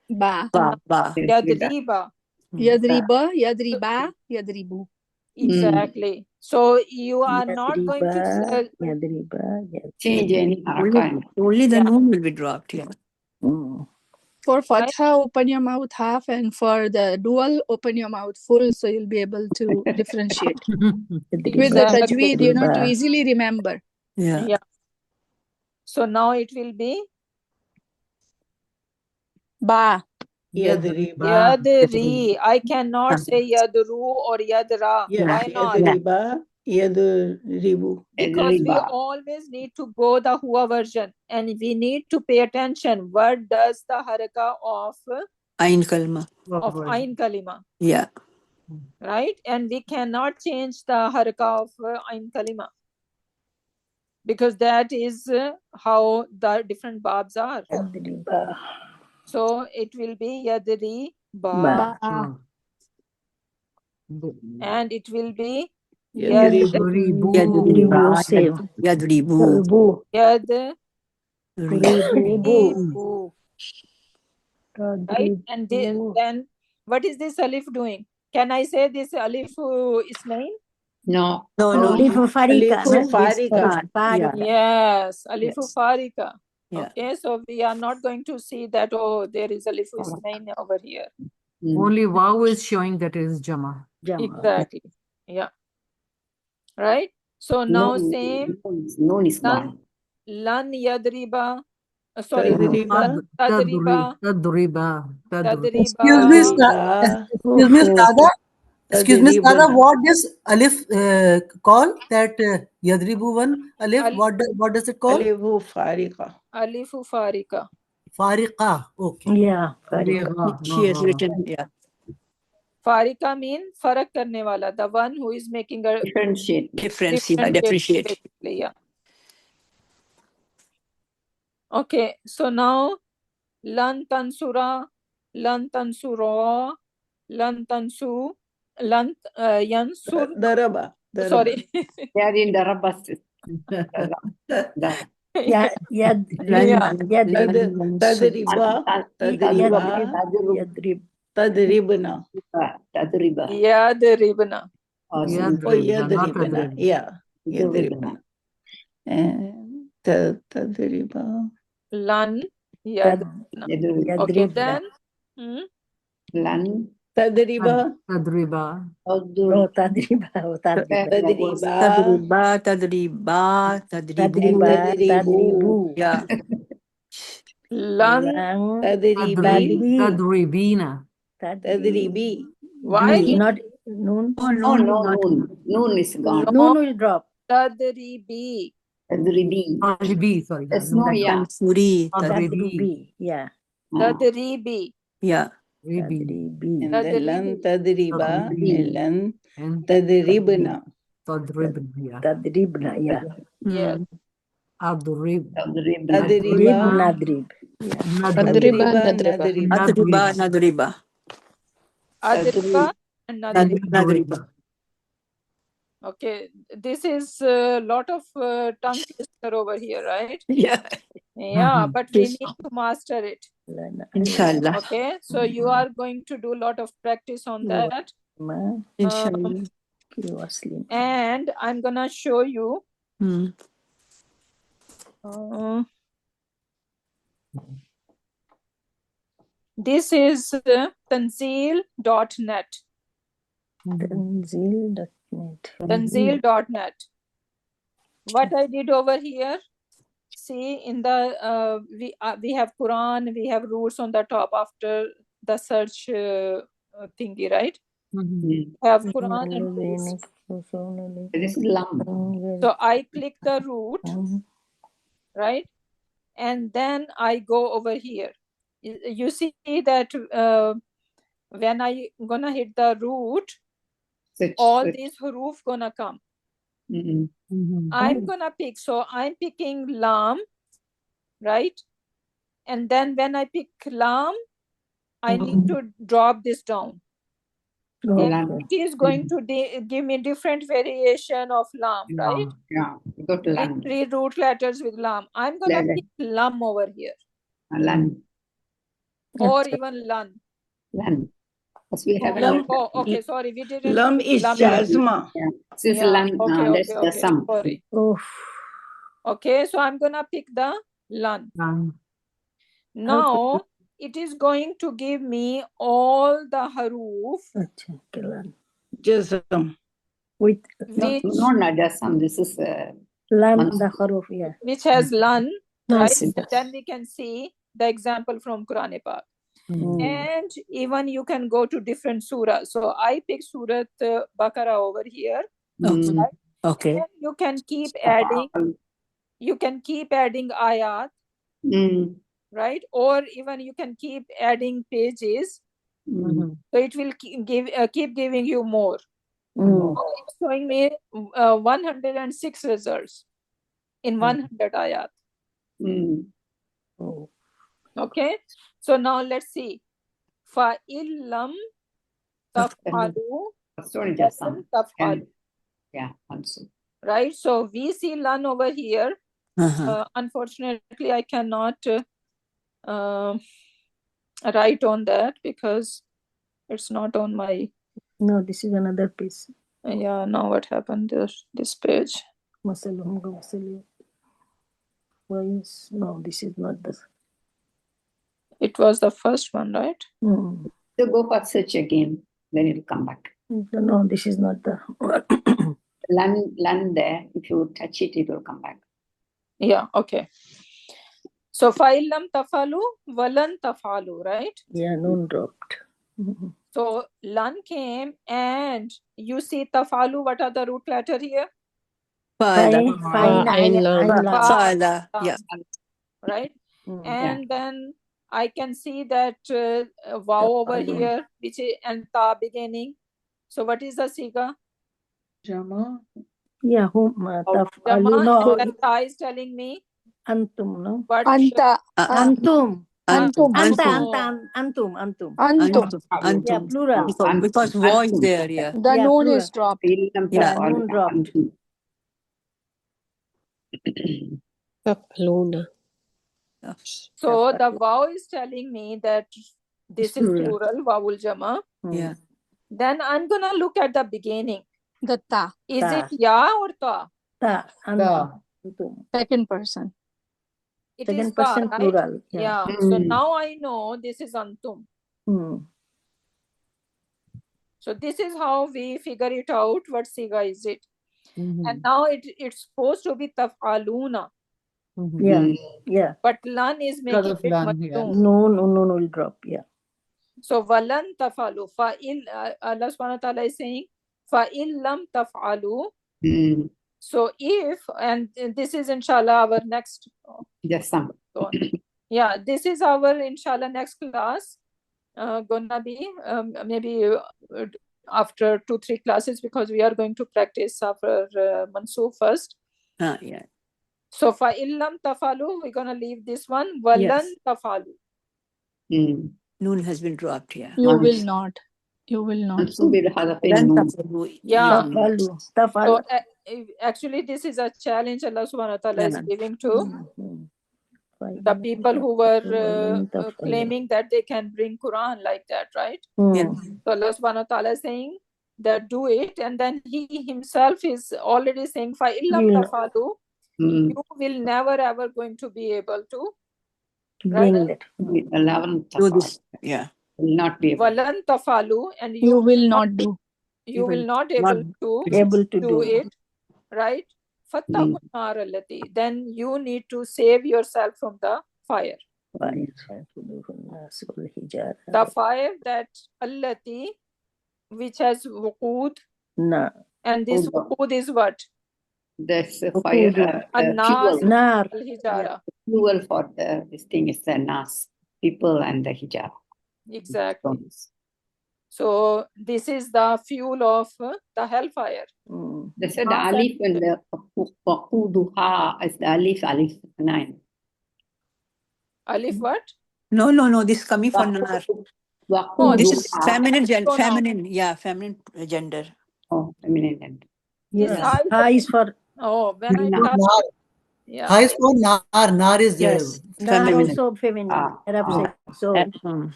[SPEAKER 5] Ba.
[SPEAKER 1] yadriba.
[SPEAKER 5] Yadriba. Yadriba. Yadribu.
[SPEAKER 1] Exactly. So you are not going to
[SPEAKER 8] Change any haraka.
[SPEAKER 2] Only the noon will be dropped. Yeah.
[SPEAKER 5] For fatha, open your mouth half, and for the dual, open your mouth full, so you'll be able to differentiate. With the tajweed, to easily remember.
[SPEAKER 2] Yeah.
[SPEAKER 1] Yeah. So now it will be ba.
[SPEAKER 3] Yadriba.
[SPEAKER 1] Yadri. I cannot say yadru or yadra.
[SPEAKER 3] Yeah,
[SPEAKER 1] Why not?
[SPEAKER 3] yadriba, yadribu.
[SPEAKER 1] Because we
[SPEAKER 8] Yadriba.
[SPEAKER 1] always need to go the Hua version, and we need to pay attention. What does the haraka of
[SPEAKER 2] Ain kalma.
[SPEAKER 1] Ain kalima,
[SPEAKER 2] Yeah.
[SPEAKER 1] right? And we cannot change the haraka of Ain kalima, because that is how the different babs are. So it will be yadri ba, and it will be
[SPEAKER 3] Yadribu.
[SPEAKER 2] Yadribu.
[SPEAKER 1] yadribu. Right? And then what is this alif doing? Can I say this alif isnain?
[SPEAKER 8] No.
[SPEAKER 3] No.
[SPEAKER 2] Alifu
[SPEAKER 3] Alifu farika.
[SPEAKER 2] Yeah.
[SPEAKER 1] Yes, alifu
[SPEAKER 2] Yes.
[SPEAKER 1] farika.
[SPEAKER 2] Yeah.
[SPEAKER 1] Okay, so we are not going to see that, oh, there is alifu isnain over here.
[SPEAKER 4] Only waw is showing that it is Jama.
[SPEAKER 1] Exactly. Yeah. Right? So now same.
[SPEAKER 8] Noon is gone.
[SPEAKER 1] Lan yadriba. Sorry.
[SPEAKER 3] Tadriba.
[SPEAKER 1] Tadriba.
[SPEAKER 4] Tadriba.
[SPEAKER 10] Excuse me,
[SPEAKER 1] Tadriba.
[SPEAKER 10] Excuse me, Sada, what does alif call? That yadribu one alif, what does it call?
[SPEAKER 3] Alifu farika.
[SPEAKER 1] Alifu farika.
[SPEAKER 10] Farika. Okay.
[SPEAKER 6] Yeah.
[SPEAKER 2] She has written. Yeah.
[SPEAKER 1] Farika means farak karne wala, the one who is making a
[SPEAKER 8] Differentiate.
[SPEAKER 2] Difference. Yeah. Differentiate.
[SPEAKER 1] basically, yeah. Okay, so now lan tansura, lan tansura, lan tansu, lan yansur.
[SPEAKER 3] Daraba.
[SPEAKER 1] Sorry.
[SPEAKER 8] They are in the rabas.
[SPEAKER 6] Yeah.
[SPEAKER 3] Tadriba. Tadribna.
[SPEAKER 8] Tadriba.
[SPEAKER 1] Yadribna.
[SPEAKER 3] Oh, yadribna. Yeah. Yadribna. And tadriba.
[SPEAKER 1] Lan yadribna. Okay, then.
[SPEAKER 8] Lan.
[SPEAKER 3] Tadriba.
[SPEAKER 4] Tadriba.
[SPEAKER 2] Tadribu. Yeah.
[SPEAKER 1] Lan
[SPEAKER 4] Tadribina.
[SPEAKER 3] Tadribi.
[SPEAKER 1] why?
[SPEAKER 6] Not noon.
[SPEAKER 8] Noon is gone.
[SPEAKER 6] Noon will drop.
[SPEAKER 1] Tadribi.
[SPEAKER 4] Tadribi, sorry.
[SPEAKER 8] There's no ya.
[SPEAKER 2] Tansuri.
[SPEAKER 6] Tadribi. Yeah.
[SPEAKER 1] Tadribi.
[SPEAKER 2] Yeah.
[SPEAKER 3] And then lan tadriba.
[SPEAKER 4] Tadribi.
[SPEAKER 3] Lan tadribna.
[SPEAKER 4] Tadribna.
[SPEAKER 6] Tadribna. Yeah.
[SPEAKER 1] Yes.
[SPEAKER 4] Adrib.
[SPEAKER 3] Tadriba.
[SPEAKER 6] Nadrib.
[SPEAKER 9] Nadriba,
[SPEAKER 2] Nadriba. Nadriba.
[SPEAKER 1] Adriba and Nadriba.
[SPEAKER 2] Nadriba.
[SPEAKER 1] Okay, this is a lot of tongue twister over here, right?
[SPEAKER 2] Yeah.
[SPEAKER 1] Yeah, but we need to master it.
[SPEAKER 2] Inshallah.
[SPEAKER 1] Okay, so you are going to do a lot of practice on that.
[SPEAKER 2] Inshallah.
[SPEAKER 6] You are asleep.
[SPEAKER 1] And I'm gonna show you.
[SPEAKER 2] Hmm.
[SPEAKER 1] This is Tanzeel.net.
[SPEAKER 6] Tanzeel.net.
[SPEAKER 1] Tanzeel.net. What I did over here, see in the we have Quran, we have roots on the top after the search thingy, right? Have Quran and roots.
[SPEAKER 8] This is lam.
[SPEAKER 1] So I click the root, right? And then I go over here. You see that when I gonna hit the root, all these huruf gonna come. I'm gonna pick, so I'm picking lam, right? And then when I pick lam, I need to drop this down. And it is going to give me different variation of lam, right?
[SPEAKER 8] Yeah, go to lam.
[SPEAKER 1] 3 root letters with lam. I'm gonna pick lam over here.
[SPEAKER 8] Lan.
[SPEAKER 1] Or even lan.
[SPEAKER 8] Lan. Because we have
[SPEAKER 1] Oh, okay, sorry, we didn't.
[SPEAKER 3] Lam is
[SPEAKER 1] Lam.
[SPEAKER 3] Jasma.
[SPEAKER 8] Yeah. This is
[SPEAKER 1] Yeah,
[SPEAKER 8] lan.
[SPEAKER 1] okay,
[SPEAKER 8] That's
[SPEAKER 1] okay,
[SPEAKER 8] the
[SPEAKER 1] okay.
[SPEAKER 8] sum.
[SPEAKER 1] Sorry.
[SPEAKER 6] Oh.
[SPEAKER 1] Okay, so I'm gonna pick the lan. Now it is going to give me all the haruf
[SPEAKER 3] Jasm.
[SPEAKER 6] With
[SPEAKER 1] which
[SPEAKER 8] No, jasam. This is
[SPEAKER 6] lam, the haruf, yeah.
[SPEAKER 1] which has lan, right?
[SPEAKER 9] Yes.
[SPEAKER 1] And then we can see the example from Quran Pak. And even you can go to different surah. So I pick Surat Baqarah over here. Right?
[SPEAKER 2] Okay.
[SPEAKER 1] And you can keep adding. You can keep adding ayat, right? Or even you can keep adding pages. So it will keep giving you more. It's showing me 106 results in 100 ayat. Okay, so now let's see. Fa'illam taf'alu
[SPEAKER 8] jasam.
[SPEAKER 1] taf'alu.
[SPEAKER 8] Yeah, also.
[SPEAKER 1] Right, so we see lan over here. Unfortunately, I cannot write on that because it's not on my.
[SPEAKER 6] No, this is another piece.
[SPEAKER 1] Yeah, now what happened? This page.
[SPEAKER 6] Why is no? This is not the.
[SPEAKER 1] It was the first one, right?
[SPEAKER 8] So go for search again, then it'll come back.
[SPEAKER 6] No, this is not the.
[SPEAKER 8] Land there. If you touch it, it will come back.
[SPEAKER 1] Yeah. Okay. So fa'illam tafalu walan tafalu, right?
[SPEAKER 6] Yeah, noon dropped.
[SPEAKER 1] So lan came, and you see tafalu. What are the root letter here?
[SPEAKER 2] Fa'ala. Yeah.
[SPEAKER 1] Right. And then I can see that waw over here, which is and ta beginning. So what is the siga?
[SPEAKER 9] Jama.
[SPEAKER 6] Yeah, whom
[SPEAKER 1] Jama,
[SPEAKER 6] no.
[SPEAKER 1] and then ta is telling me
[SPEAKER 6] Antum, no?
[SPEAKER 1] what?
[SPEAKER 5] Anta.
[SPEAKER 6] Antum.
[SPEAKER 5] Antum.
[SPEAKER 6] Antum.
[SPEAKER 5] Antum.
[SPEAKER 6] Yeah, plural.
[SPEAKER 2] Because voice there, yeah.
[SPEAKER 5] The
[SPEAKER 6] Yeah,
[SPEAKER 5] noon
[SPEAKER 6] plural.
[SPEAKER 5] is dropped.
[SPEAKER 6] Yeah, noon dropped.
[SPEAKER 9] Tafaluna.
[SPEAKER 1] So the waw is telling me that this is plural, wawul jama.
[SPEAKER 2] Yeah.
[SPEAKER 1] Then I'm gonna look at the beginning.
[SPEAKER 5] The ta.
[SPEAKER 1] Is it ya or ta?
[SPEAKER 6] Ta. Antum.
[SPEAKER 5] Second person.
[SPEAKER 1] It
[SPEAKER 6] Second
[SPEAKER 1] is ta,
[SPEAKER 6] person
[SPEAKER 1] right?
[SPEAKER 6] plural.
[SPEAKER 1] Yeah. So now I know this is antum. So this is how we figure it out. What siga is it? And now it's supposed to be taf'aluna.
[SPEAKER 6] Yeah.
[SPEAKER 1] But lan is making it majnoon.
[SPEAKER 6] No, will drop. Yeah.
[SPEAKER 1] So walan tafalu. Allah subhanahu wa ta'ala is saying fa'il lam taf'alu. So if, and this is inshallah our next.
[SPEAKER 8] Jasam.
[SPEAKER 1] Yeah, this is our inshallah next class. Gonna be maybe after 2-3 classes, because we are going to practice after Mansoob first.
[SPEAKER 2] Yeah.
[SPEAKER 1] So fa'il lam tafalu, we're gonna leave this one. Walan tafalu.
[SPEAKER 2] Noon has been dropped, yeah.
[SPEAKER 5] You will not. You will not.
[SPEAKER 1] Yeah.
[SPEAKER 6] Tafalu.
[SPEAKER 1] So actually, this is a challenge Allah subhanahu wa ta'ala is giving to the people who were claiming that they can bring Quran like that, right?
[SPEAKER 2] Yeah.
[SPEAKER 1] So Allah subhanahu wa ta'ala is saying that do it, and then he himself is already saying فَإِلَّمْ
[SPEAKER 6] You will-
[SPEAKER 1] تَفْعَلُوا,
[SPEAKER 8] Mm.
[SPEAKER 1] you will never ever going to be able to,
[SPEAKER 6] bring
[SPEAKER 1] right?
[SPEAKER 6] that.
[SPEAKER 8] 11th
[SPEAKER 2] Do this. Yeah.
[SPEAKER 8] will not be able.
[SPEAKER 1] وَلَن تَفْعَلُوا, and
[SPEAKER 5] You will not do.
[SPEAKER 1] you will not
[SPEAKER 2] not
[SPEAKER 1] able to
[SPEAKER 6] Able to
[SPEAKER 1] do
[SPEAKER 6] do.
[SPEAKER 1] it, right? فَاتَّقُوا النَّارَ الَّتِي, then you need to save yourself from the fire. The fire that allati, which has wuqud,
[SPEAKER 6] No.
[SPEAKER 1] and this
[SPEAKER 8] Wuqud.
[SPEAKER 1] wuqud is what?
[SPEAKER 8] There's a fire,
[SPEAKER 1] An-nas
[SPEAKER 8] fuel.
[SPEAKER 6] Nar.
[SPEAKER 1] al-hijara.
[SPEAKER 8] Fuel for this thing is the nas, people and the hijab.
[SPEAKER 1] Exactly. So this is the fuel of the hellfire.
[SPEAKER 6] Mm.
[SPEAKER 8] They said the alif and the waquduha is the alif 9.
[SPEAKER 1] Alif what?
[SPEAKER 2] No. This is coming from nar. This is
[SPEAKER 8] Waquduha.
[SPEAKER 2] feminine,
[SPEAKER 1] pronoun.
[SPEAKER 2] feminine. Yeah, feminine gender.
[SPEAKER 8] Oh, feminine end.
[SPEAKER 1] This
[SPEAKER 6] Yes.
[SPEAKER 1] high,
[SPEAKER 6] Ha is for
[SPEAKER 1] oh, when I
[SPEAKER 8] Nar.
[SPEAKER 1] start,
[SPEAKER 10] Nar.
[SPEAKER 1] yeah.
[SPEAKER 10] Ha is for nar. Nar is
[SPEAKER 2] Yes.
[SPEAKER 6] Nar
[SPEAKER 2] Feminine.
[SPEAKER 6] also feminine.
[SPEAKER 8] Ah.
[SPEAKER 6] Arab
[SPEAKER 8] Ah.
[SPEAKER 6] say. So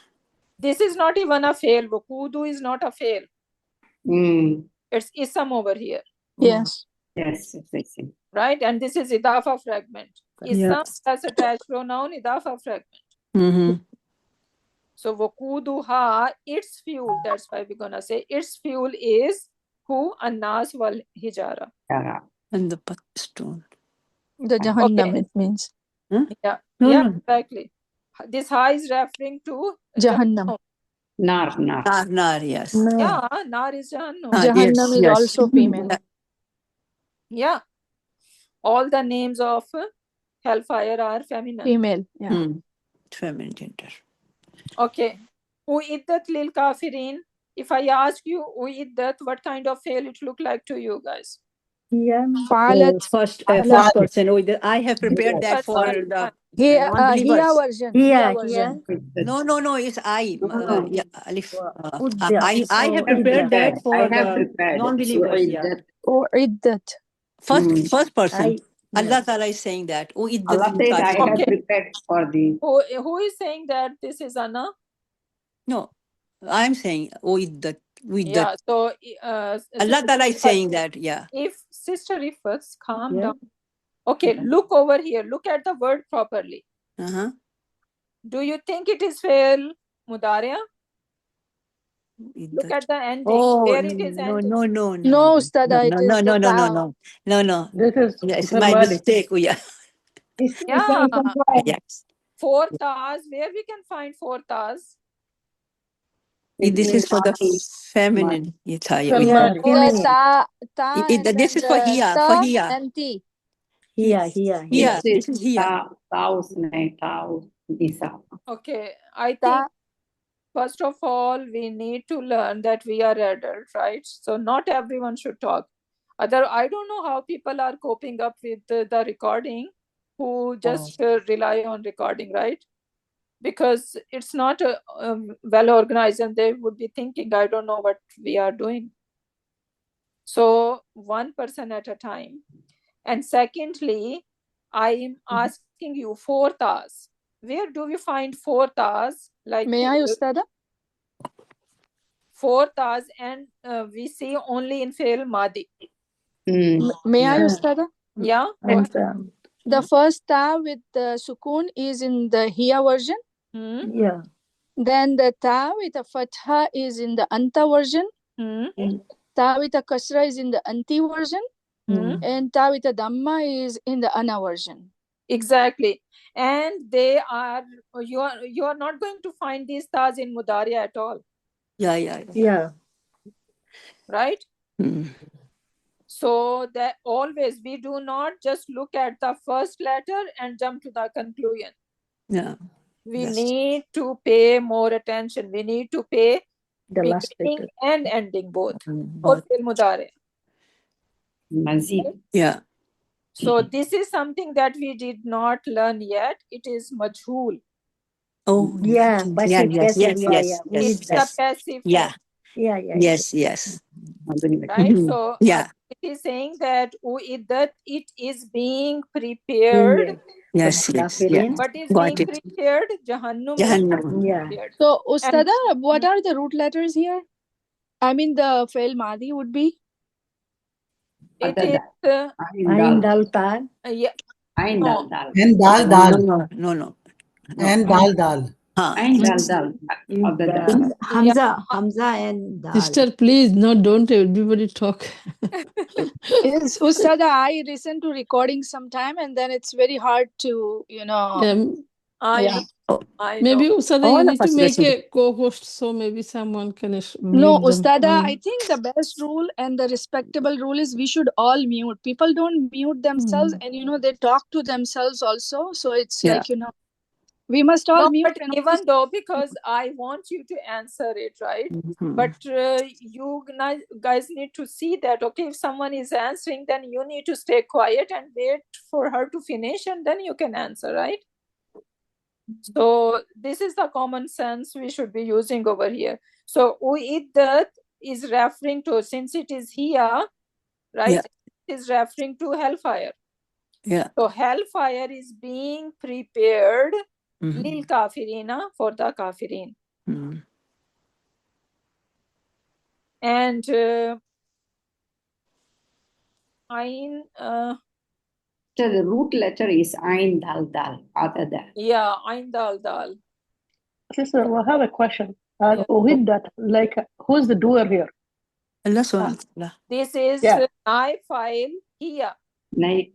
[SPEAKER 1] This is not even a fail. Wuqudu is not a fail.
[SPEAKER 8] Mm.
[SPEAKER 1] It's ism over here,
[SPEAKER 5] Yes.
[SPEAKER 8] Yes, I see.
[SPEAKER 1] right? And this is idafa fragment. Ism
[SPEAKER 2] Yes.
[SPEAKER 1] plus attached pronoun, idafa fragment.
[SPEAKER 2] Mm-hmm.
[SPEAKER 1] So waquduha, its fuel, that's why we're gonna say its fuel is who? An-nas wal hijara.
[SPEAKER 8] Yeah.
[SPEAKER 2] And the stone.
[SPEAKER 5] The Jahannam,
[SPEAKER 1] Okay.
[SPEAKER 5] it means.
[SPEAKER 1] Yeah,
[SPEAKER 2] No,
[SPEAKER 1] yeah,
[SPEAKER 2] no.
[SPEAKER 1] exactly. This ha is referring to
[SPEAKER 5] Jahannam.
[SPEAKER 8] Nar.
[SPEAKER 2] Nar, yes.
[SPEAKER 6] no.
[SPEAKER 1] Yeah, nar is Jahannam.
[SPEAKER 5] Jahannam is also female.
[SPEAKER 1] Yeah. All the names of hellfire are feminine.
[SPEAKER 5] Female. Yeah.
[SPEAKER 2] Feminine gender.
[SPEAKER 1] Okay. Uiddat lil kafirin. If I ask you uiddat, what kind of fail it look like to you guys?
[SPEAKER 6] Yeah.
[SPEAKER 5] Falat.
[SPEAKER 2] First person. I have prepared that
[SPEAKER 1] First
[SPEAKER 2] for
[SPEAKER 1] person.
[SPEAKER 2] the
[SPEAKER 5] Here
[SPEAKER 2] non-believers.
[SPEAKER 5] version.
[SPEAKER 6] Here,
[SPEAKER 5] Here version.
[SPEAKER 2] No, it's I.
[SPEAKER 8] No.
[SPEAKER 2] Yeah, Alif.
[SPEAKER 6] Udda.
[SPEAKER 2] I have prepared that for
[SPEAKER 8] I have
[SPEAKER 2] the
[SPEAKER 8] prepared.
[SPEAKER 2] non-believers. Yeah.
[SPEAKER 5] Uiddat.
[SPEAKER 2] First person.
[SPEAKER 6] I-
[SPEAKER 2] Allah Ta'ala is saying that.
[SPEAKER 8] Allah said I have
[SPEAKER 1] Okay.
[SPEAKER 8] prepared for the.
[SPEAKER 1] Who is saying that this is Anna?
[SPEAKER 2] No, I'm saying
[SPEAKER 1] Yeah. So
[SPEAKER 2] Allah Ta'ala is saying that. Yeah.
[SPEAKER 1] if Sister Rifats, calm
[SPEAKER 6] Yeah.
[SPEAKER 1] down. Okay, look over here. Look at the word properly.
[SPEAKER 2] Uh-huh.
[SPEAKER 1] Do you think it is fail Mudaria? Look at the ending.
[SPEAKER 2] Oh,
[SPEAKER 1] Where it is ending.
[SPEAKER 2] no.
[SPEAKER 5] No, Ustada, it is the ta.
[SPEAKER 2] No.
[SPEAKER 7] This is
[SPEAKER 2] It's my mistake. Yeah.
[SPEAKER 1] Yeah.
[SPEAKER 2] Yes.
[SPEAKER 1] 4 tas. Where we can find 4 tas?
[SPEAKER 2] This is for the feminine.
[SPEAKER 6] Yeah,
[SPEAKER 5] The
[SPEAKER 6] feminine.
[SPEAKER 5] ta and
[SPEAKER 2] This is
[SPEAKER 5] then
[SPEAKER 2] for
[SPEAKER 5] the
[SPEAKER 2] here.
[SPEAKER 5] ta
[SPEAKER 2] For here.
[SPEAKER 5] and ti.
[SPEAKER 6] Here.
[SPEAKER 2] Yeah, this is here.
[SPEAKER 8] Taus, Nisa.
[SPEAKER 1] Okay. I
[SPEAKER 5] Ta.
[SPEAKER 1] think first of all, we need to learn that we are adult, right? So not everyone should talk. I don't know how people are coping up with the recording who just rely on recording, right? Because it's not well organized and they would be thinking, I don't know what we are doing. So one person at a time. And secondly, I am asking you 4 tas. Where do we find 4 tas? Like
[SPEAKER 5] May I, Ustada?
[SPEAKER 1] 4 tas, and we see only in fail Madi.
[SPEAKER 5] May I, Ustada?
[SPEAKER 1] Yeah.
[SPEAKER 6] And
[SPEAKER 5] The first ta with the sukun is in the hiya version.
[SPEAKER 6] yeah.
[SPEAKER 5] Then the ta with a fatha is in the anta version. Ta with a kasra is in the anti version. And ta with a dhamma is in the ana version.
[SPEAKER 1] Exactly. And they are, you are not going to find these tas in Mudaria at all.
[SPEAKER 6] Yeah.
[SPEAKER 1] Right? So that always we do not just look at the first letter and jump to the conclusion.
[SPEAKER 2] Yeah.
[SPEAKER 1] We need to pay more attention. We need to pay
[SPEAKER 6] The last
[SPEAKER 1] beginning
[SPEAKER 6] letter.
[SPEAKER 1] and ending both. Or fil mudare.
[SPEAKER 8] Mazid.
[SPEAKER 2] Yeah.
[SPEAKER 1] So this is something that we did not learn yet. It is majhul.
[SPEAKER 6] Oh, yeah. Passive, passive.
[SPEAKER 1] It's a passive.
[SPEAKER 2] Yeah.
[SPEAKER 6] Yes.
[SPEAKER 1] Right? So
[SPEAKER 2] yeah.
[SPEAKER 1] it is saying that it is being prepared.
[SPEAKER 2] Yes.
[SPEAKER 1] But is being prepared? Jahannam.
[SPEAKER 6] Yeah.
[SPEAKER 5] So, Ustada, what are the root letters here? I mean, the fail Madi would be?
[SPEAKER 1] It
[SPEAKER 8] Other
[SPEAKER 1] is,
[SPEAKER 8] than.
[SPEAKER 6] Ain dal tal.
[SPEAKER 1] yeah,
[SPEAKER 8] Ain
[SPEAKER 1] no.
[SPEAKER 8] dal dal.
[SPEAKER 10] And dal
[SPEAKER 2] No,
[SPEAKER 10] dal.
[SPEAKER 2] no, no, no.
[SPEAKER 10] And dal dal.
[SPEAKER 2] Huh.
[SPEAKER 8] Ain dal dal. Other than.
[SPEAKER 6] Hamza and dal.
[SPEAKER 9] Sister, please, no, don't everybody talk.
[SPEAKER 5] Yes, Ustada, I listen to recording sometime and then it's very hard to,
[SPEAKER 1] I
[SPEAKER 5] yeah.
[SPEAKER 1] know. I
[SPEAKER 9] Maybe
[SPEAKER 1] know.
[SPEAKER 9] Usada,
[SPEAKER 6] All
[SPEAKER 9] you
[SPEAKER 6] of
[SPEAKER 9] need to
[SPEAKER 6] us
[SPEAKER 9] make
[SPEAKER 6] listen.
[SPEAKER 9] a co-host, so maybe someone can
[SPEAKER 5] No,
[SPEAKER 9] mute them.
[SPEAKER 5] Ustada, I think the best rule and the respectable rule is we should all mute. People don't mute themselves and, they talk to themselves also. So it's
[SPEAKER 2] Yeah.
[SPEAKER 5] like, we must all
[SPEAKER 1] No,
[SPEAKER 5] mute.
[SPEAKER 1] but
[SPEAKER 5] And
[SPEAKER 1] even though, because I want you to answer it, right?
[SPEAKER 2] Mhm.
[SPEAKER 1] But you guys need to see that, okay, if someone is answering, then you need to stay quiet and wait for her to finish and then you can answer, right? So this is the common sense we should be using over here. So Uiddat is referring to, since it is here, right?
[SPEAKER 2] Yeah.
[SPEAKER 1] It is referring to hellfire.
[SPEAKER 2] Yeah.
[SPEAKER 1] So hellfire is being prepared
[SPEAKER 2] Mhm.
[SPEAKER 1] lil kafirina, for the kafirin.
[SPEAKER 2] Mhm.
[SPEAKER 1] And Ain,
[SPEAKER 8] So the root letter is Ain dal dal. Other than.
[SPEAKER 1] yeah, Ain dal dal.
[SPEAKER 7] Sister, I have a question.
[SPEAKER 1] Yeah.
[SPEAKER 7] Uhiddat, like, who's the doer here?
[SPEAKER 2] Allah subhanahu wa ta'ala.
[SPEAKER 1] This is
[SPEAKER 7] Yeah.
[SPEAKER 1] Nai file here.
[SPEAKER 8] Naib.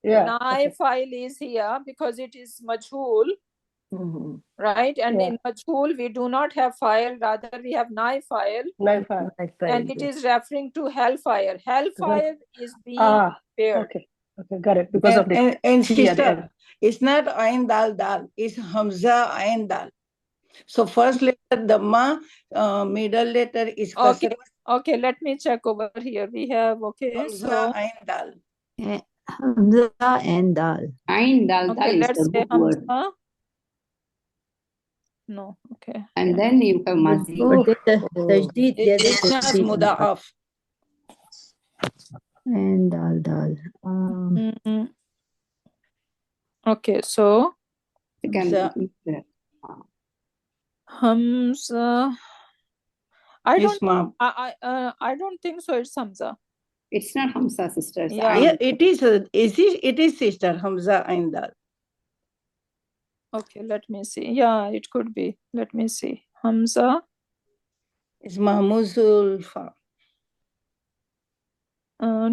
[SPEAKER 7] Yeah.
[SPEAKER 1] Nai file is here because it is majhul,
[SPEAKER 2] Mhm.
[SPEAKER 1] right? And
[SPEAKER 7] Yeah.
[SPEAKER 1] in majhul we do not have file, rather we have Nai file,
[SPEAKER 7] Knife file.
[SPEAKER 1] and it is referring to hellfire. Hellfire is being prepared.
[SPEAKER 7] Okay. Okay, got it. Because of the
[SPEAKER 3] And
[SPEAKER 7] T at the
[SPEAKER 3] sister,
[SPEAKER 7] end.
[SPEAKER 3] it's not Ain dal dal, it's Hamza Ain dal. So first letter Dhamma, middle letter is
[SPEAKER 1] Okay,
[SPEAKER 3] Kasra,
[SPEAKER 1] okay, let me check over here. We have, okay,
[SPEAKER 3] Hamza
[SPEAKER 1] so
[SPEAKER 3] Ain dal.
[SPEAKER 6] Hamza and dal.
[SPEAKER 8] Ain dal
[SPEAKER 1] okay,
[SPEAKER 8] dal is
[SPEAKER 1] let's
[SPEAKER 8] the
[SPEAKER 1] say
[SPEAKER 8] root word.
[SPEAKER 1] Hamza. No, okay.
[SPEAKER 8] And
[SPEAKER 1] yeah.
[SPEAKER 8] then you have Mazid.
[SPEAKER 6] But then the tajdeed, there is
[SPEAKER 3] It's not
[SPEAKER 6] tajdeed.
[SPEAKER 3] Muda'af.
[SPEAKER 6] And dal.
[SPEAKER 1] Mhm. Okay, so
[SPEAKER 3] Hamza.
[SPEAKER 1] Hamza. I
[SPEAKER 3] Yes,
[SPEAKER 1] don't.
[SPEAKER 3] ma'am.
[SPEAKER 1] I don't think so. It's Hamza.
[SPEAKER 8] It's not Hamza, sister. It's
[SPEAKER 1] Yeah.
[SPEAKER 3] Yeah, it is sister Hamza Ain dal.
[SPEAKER 1] Okay, let me see. Yeah, it could be. Let me see. Hamza.
[SPEAKER 3] It's Mahmuzul Fa.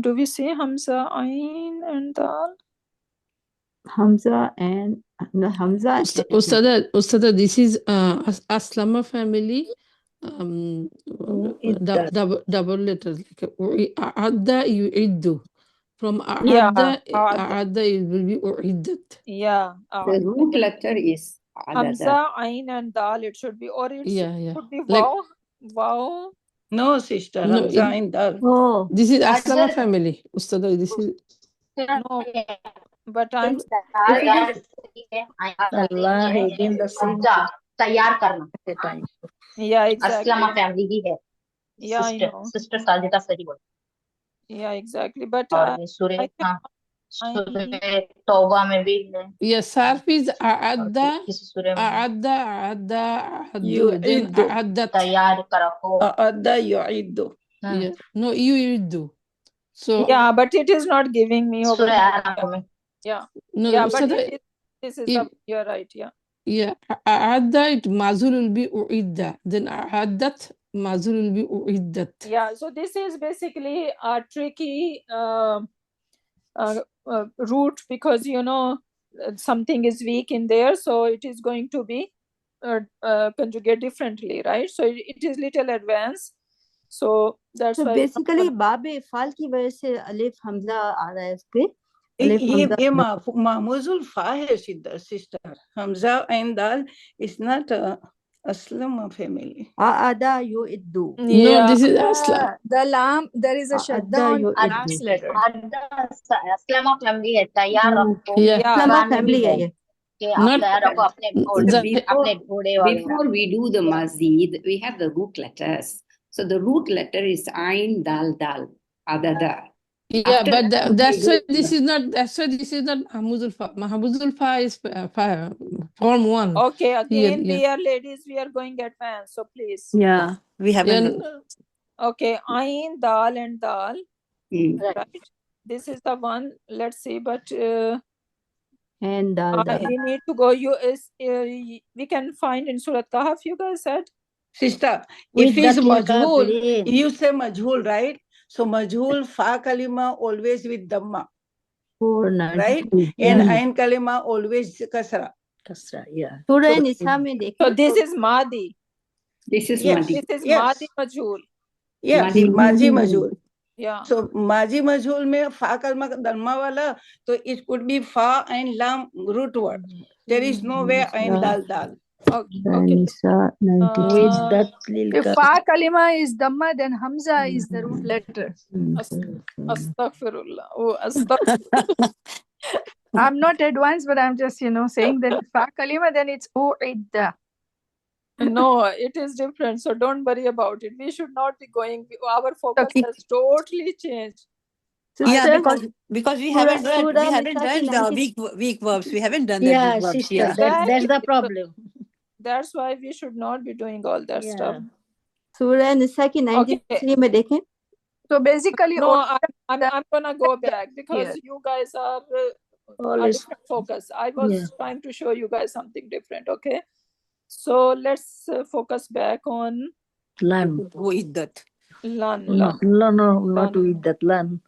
[SPEAKER 1] Do we see Hamza Ain and Dal?
[SPEAKER 6] Hamza and Hamza.
[SPEAKER 9] Ustada, this is Aslama family. Double letters. Like Adda yu'iddu. From
[SPEAKER 1] Yeah,
[SPEAKER 9] Adda it will be u'iddat.
[SPEAKER 1] Yeah.
[SPEAKER 8] The root letter is
[SPEAKER 1] Hamza Ain and Dal. It should be, or it should be Wow. Wow.
[SPEAKER 3] No, sister.
[SPEAKER 9] No,
[SPEAKER 3] Hamza Ain dal.
[SPEAKER 6] Oh,
[SPEAKER 9] this is Aslama family. Ustada, this is.
[SPEAKER 1] No, but I'm.
[SPEAKER 6] Allah again the same.
[SPEAKER 11] तैयार करना
[SPEAKER 1] Yeah, exactly.
[SPEAKER 11] असलमा family ही है
[SPEAKER 1] Yeah, I know.
[SPEAKER 11] Sister Sajida सही बोल
[SPEAKER 1] Yeah, exactly. But
[SPEAKER 11] और सूरह सूरह तौबा में भी है
[SPEAKER 9] Yes, Sarf is Adda,
[SPEAKER 11] किसी सूरह में
[SPEAKER 9] Adda, then
[SPEAKER 3] Yu'iddu.
[SPEAKER 9] Addat.
[SPEAKER 11] तैयार करो
[SPEAKER 3] Adda yu'iddu.
[SPEAKER 9] Yeah. No, you do. So
[SPEAKER 1] yeah, but it is not giving me over
[SPEAKER 11] सूरह
[SPEAKER 1] here.
[SPEAKER 11] आराम में
[SPEAKER 1] Yeah.
[SPEAKER 9] no,
[SPEAKER 1] Yeah,
[SPEAKER 9] so
[SPEAKER 1] but
[SPEAKER 9] that
[SPEAKER 1] this is
[SPEAKER 9] if-
[SPEAKER 1] you're right. Yeah.
[SPEAKER 9] yeah, Adda it mazul will be uidda. Then Addat mazul will be uiddat.
[SPEAKER 1] Yeah. So this is basically a tricky route because something is weak in there, so it is going to be conjugate differently, right? So it is little advanced. So that's
[SPEAKER 6] So
[SPEAKER 1] why.
[SPEAKER 6] basically बाब फाल की वजह से अलिफ हमजा आ रहा है इस पे अलिफ हमजा
[SPEAKER 3] ये Mahmuzul Fa hai, sister. Hamza Ain dal is not Aslama family.
[SPEAKER 6] आदा युइद्दु.
[SPEAKER 9] No, this is Aslam.
[SPEAKER 5] The lam, there is a shutdown. Translator.
[SPEAKER 11] असलमा फैमिली है तैयार रखो
[SPEAKER 9] Yeah.
[SPEAKER 6] Aslama family है ये.
[SPEAKER 11] कि आप
[SPEAKER 9] Not-
[SPEAKER 11] तैयार रखो अपने घोड़े वाले
[SPEAKER 8] Before we do the Mazid, we have the root letters. So the root letter is Ain dal dal. Adada.
[SPEAKER 9] Yeah,
[SPEAKER 8] After
[SPEAKER 9] but
[SPEAKER 8] that,
[SPEAKER 9] that's
[SPEAKER 8] we
[SPEAKER 9] why
[SPEAKER 8] do-
[SPEAKER 9] this is not. That's why this is not Mahmuzul Fa. Mahmuzul Fa is form one.
[SPEAKER 1] Okay, again,
[SPEAKER 9] yeah.
[SPEAKER 1] dear ladies, we are going advanced. So please.
[SPEAKER 6] Yeah.
[SPEAKER 2] We haven't done.
[SPEAKER 1] Okay, Ain, Dal, and Dal.
[SPEAKER 6] Right.
[SPEAKER 1] Right. This is the one. Let's see, but
[SPEAKER 6] And Dal, Dal.
[SPEAKER 1] we need to go. We can find in Surah Kahf. You guys said.
[SPEAKER 3] Sister,
[SPEAKER 6] With
[SPEAKER 3] if it's
[SPEAKER 6] that like a
[SPEAKER 3] majhul,
[SPEAKER 6] plain.
[SPEAKER 3] you say majhul, right? So majhul, fa kalima always with dhamma,
[SPEAKER 6] 492.
[SPEAKER 3] right? And ain kalima always kasra.
[SPEAKER 6] Kasra, yeah. Surah Nisa mein
[SPEAKER 1] So
[SPEAKER 6] dekhe.
[SPEAKER 1] this is Madi.
[SPEAKER 8] This is
[SPEAKER 3] Yes.
[SPEAKER 8] Madi.
[SPEAKER 1] This is
[SPEAKER 3] Yes.
[SPEAKER 1] Madi Majhul.
[SPEAKER 3] Yes,
[SPEAKER 8] Madi
[SPEAKER 3] maji majhul.
[SPEAKER 1] Yeah.
[SPEAKER 3] So maji majhul mein fa kalma dhamma wala, so it could be fa and lam root word. There is no way ain dal dal.
[SPEAKER 1] Okay.
[SPEAKER 6] Nisa 92. With that
[SPEAKER 5] If fa kalima is dhamma, then hamza is the root letter.
[SPEAKER 1] Astaghfirullah. Oh, astaghfirullah.
[SPEAKER 5] I'm not advanced, but I'm just, saying that fa kalima, then it's u'idda.
[SPEAKER 1] No, it is different. So don't worry about it. We should not be going. Our focus has totally changed.
[SPEAKER 2] Yeah,
[SPEAKER 5] Sister,
[SPEAKER 2] because we
[SPEAKER 6] Surah-
[SPEAKER 2] haven't read
[SPEAKER 6] Surah
[SPEAKER 2] the
[SPEAKER 6] Nisa
[SPEAKER 2] weak verbs. We haven't done that
[SPEAKER 6] Yeah,
[SPEAKER 2] weak verbs.
[SPEAKER 6] sister,
[SPEAKER 2] Yeah.
[SPEAKER 6] that's the problem.
[SPEAKER 1] That's why we should not be doing all that stuff.
[SPEAKER 6] Surah Nisa ki 93 mein dekhe.
[SPEAKER 5] so basically,
[SPEAKER 1] No, I'm gonna go back because
[SPEAKER 5] Here.
[SPEAKER 1] you guys are a
[SPEAKER 6] Always.
[SPEAKER 1] different focus. I was trying to show you guys something different. Okay, so let's focus back on
[SPEAKER 6] Lan.
[SPEAKER 2] Uiddat.
[SPEAKER 1] Lan.
[SPEAKER 6] No, not with that lan.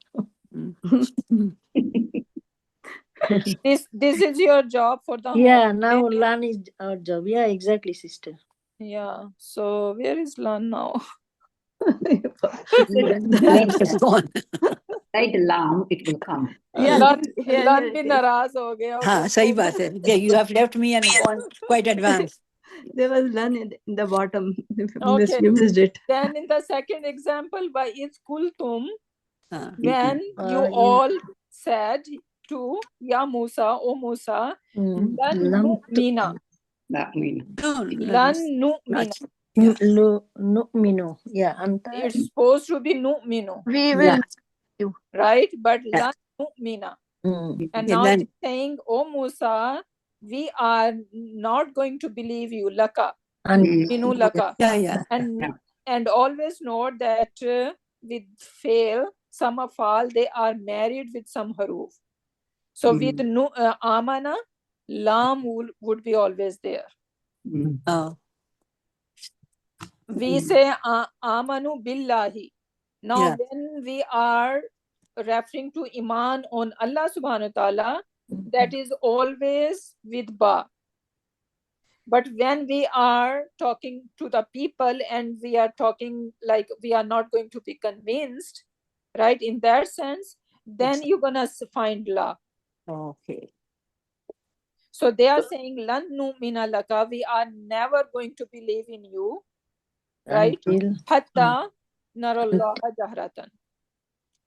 [SPEAKER 1] This is your job for the
[SPEAKER 6] Yeah,
[SPEAKER 1] whole
[SPEAKER 6] now
[SPEAKER 1] day.
[SPEAKER 6] lan is our job. Yeah, exactly, sister.
[SPEAKER 1] Yeah. So where is Lan now?
[SPEAKER 2] It's gone.
[SPEAKER 8] Write lam, it will come.
[SPEAKER 1] Lan भी नाराज हो गया.
[SPEAKER 2] हाँ, सही बात है. Yeah, you have left me and gone quite advanced.
[SPEAKER 6] There was lan in the bottom.
[SPEAKER 1] Okay.
[SPEAKER 6] You missed it.
[SPEAKER 1] Then in the second example, by is kultum, when you
[SPEAKER 6] in-
[SPEAKER 1] all said to Ya Musa, O Musa, lan nu'mina.
[SPEAKER 8] That mean.
[SPEAKER 1] Lan nu'mina.
[SPEAKER 6] Nu'minu. Yeah, anta.
[SPEAKER 1] It's supposed to be nu'minu,
[SPEAKER 5] We will.
[SPEAKER 1] right? But lan nu'mina.
[SPEAKER 6] Mm.
[SPEAKER 1] And
[SPEAKER 2] Yeah,
[SPEAKER 1] now
[SPEAKER 2] lan-
[SPEAKER 1] it's saying, O Musa, we are not going to believe you. Laka. Minu laka.
[SPEAKER 2] Yeah.
[SPEAKER 1] And always note that with fail, some afal, they are married with some haruf. So with amana, lam would be always there.
[SPEAKER 2] Oh.
[SPEAKER 1] We say amanu billahi. Now
[SPEAKER 2] Yeah.
[SPEAKER 1] when we are referring to iman on Allah subhanahu wa ta'ala, that is always with ba. But when we are talking to the people and we are talking like we are not going to be convinced, right, in that sense, then you're gonna find la.
[SPEAKER 2] Okay.
[SPEAKER 1] So they are saying lan nu'mina laka, we are never going to believe in you, right?
[SPEAKER 6] Until
[SPEAKER 1] Hatta narallaha jahratan.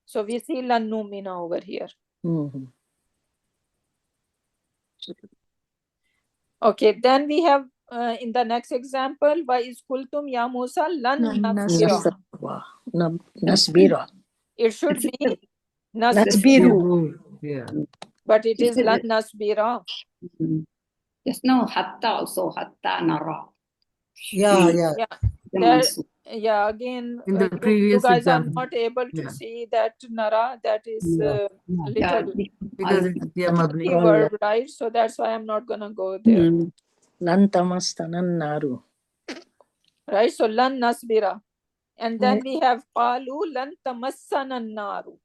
[SPEAKER 1] So we see lan nu'mina over here. Okay, then we have in the next example, wa is kultum ya Musa lan nasbira.
[SPEAKER 6] Nasbira.
[SPEAKER 1] It should be
[SPEAKER 6] Nasbiru.
[SPEAKER 4] Yeah.
[SPEAKER 1] but it is lan nasbira.
[SPEAKER 8] Just now, hatta also, hatta nara.
[SPEAKER 10] Yeah.
[SPEAKER 1] Yeah, again,
[SPEAKER 4] In the
[SPEAKER 1] you
[SPEAKER 4] previous
[SPEAKER 1] guys
[SPEAKER 4] example.
[SPEAKER 1] are not able to
[SPEAKER 4] Yeah.
[SPEAKER 1] see that nara, that is a little
[SPEAKER 4] Because it's mabni.
[SPEAKER 1] keyword, right? So that's why I'm not gonna go there.
[SPEAKER 6] Lan tamastanan naru.
[SPEAKER 1] Right? So lan nasbira. And then we have qalu lan tamassana naru.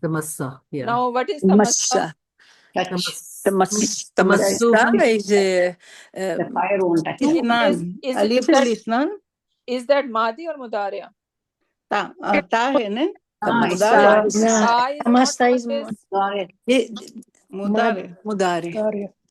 [SPEAKER 4] Tamassa. Yeah.
[SPEAKER 1] Now what is tamassa?
[SPEAKER 2] Tamassa is
[SPEAKER 8] The fire won't touch it.
[SPEAKER 3] Isnan. Aliful isnan.
[SPEAKER 1] Is that Madi or Mudariya?
[SPEAKER 3] Ta hai ne?
[SPEAKER 1] Ta is
[SPEAKER 6] Tamasta is
[SPEAKER 3] Mudare.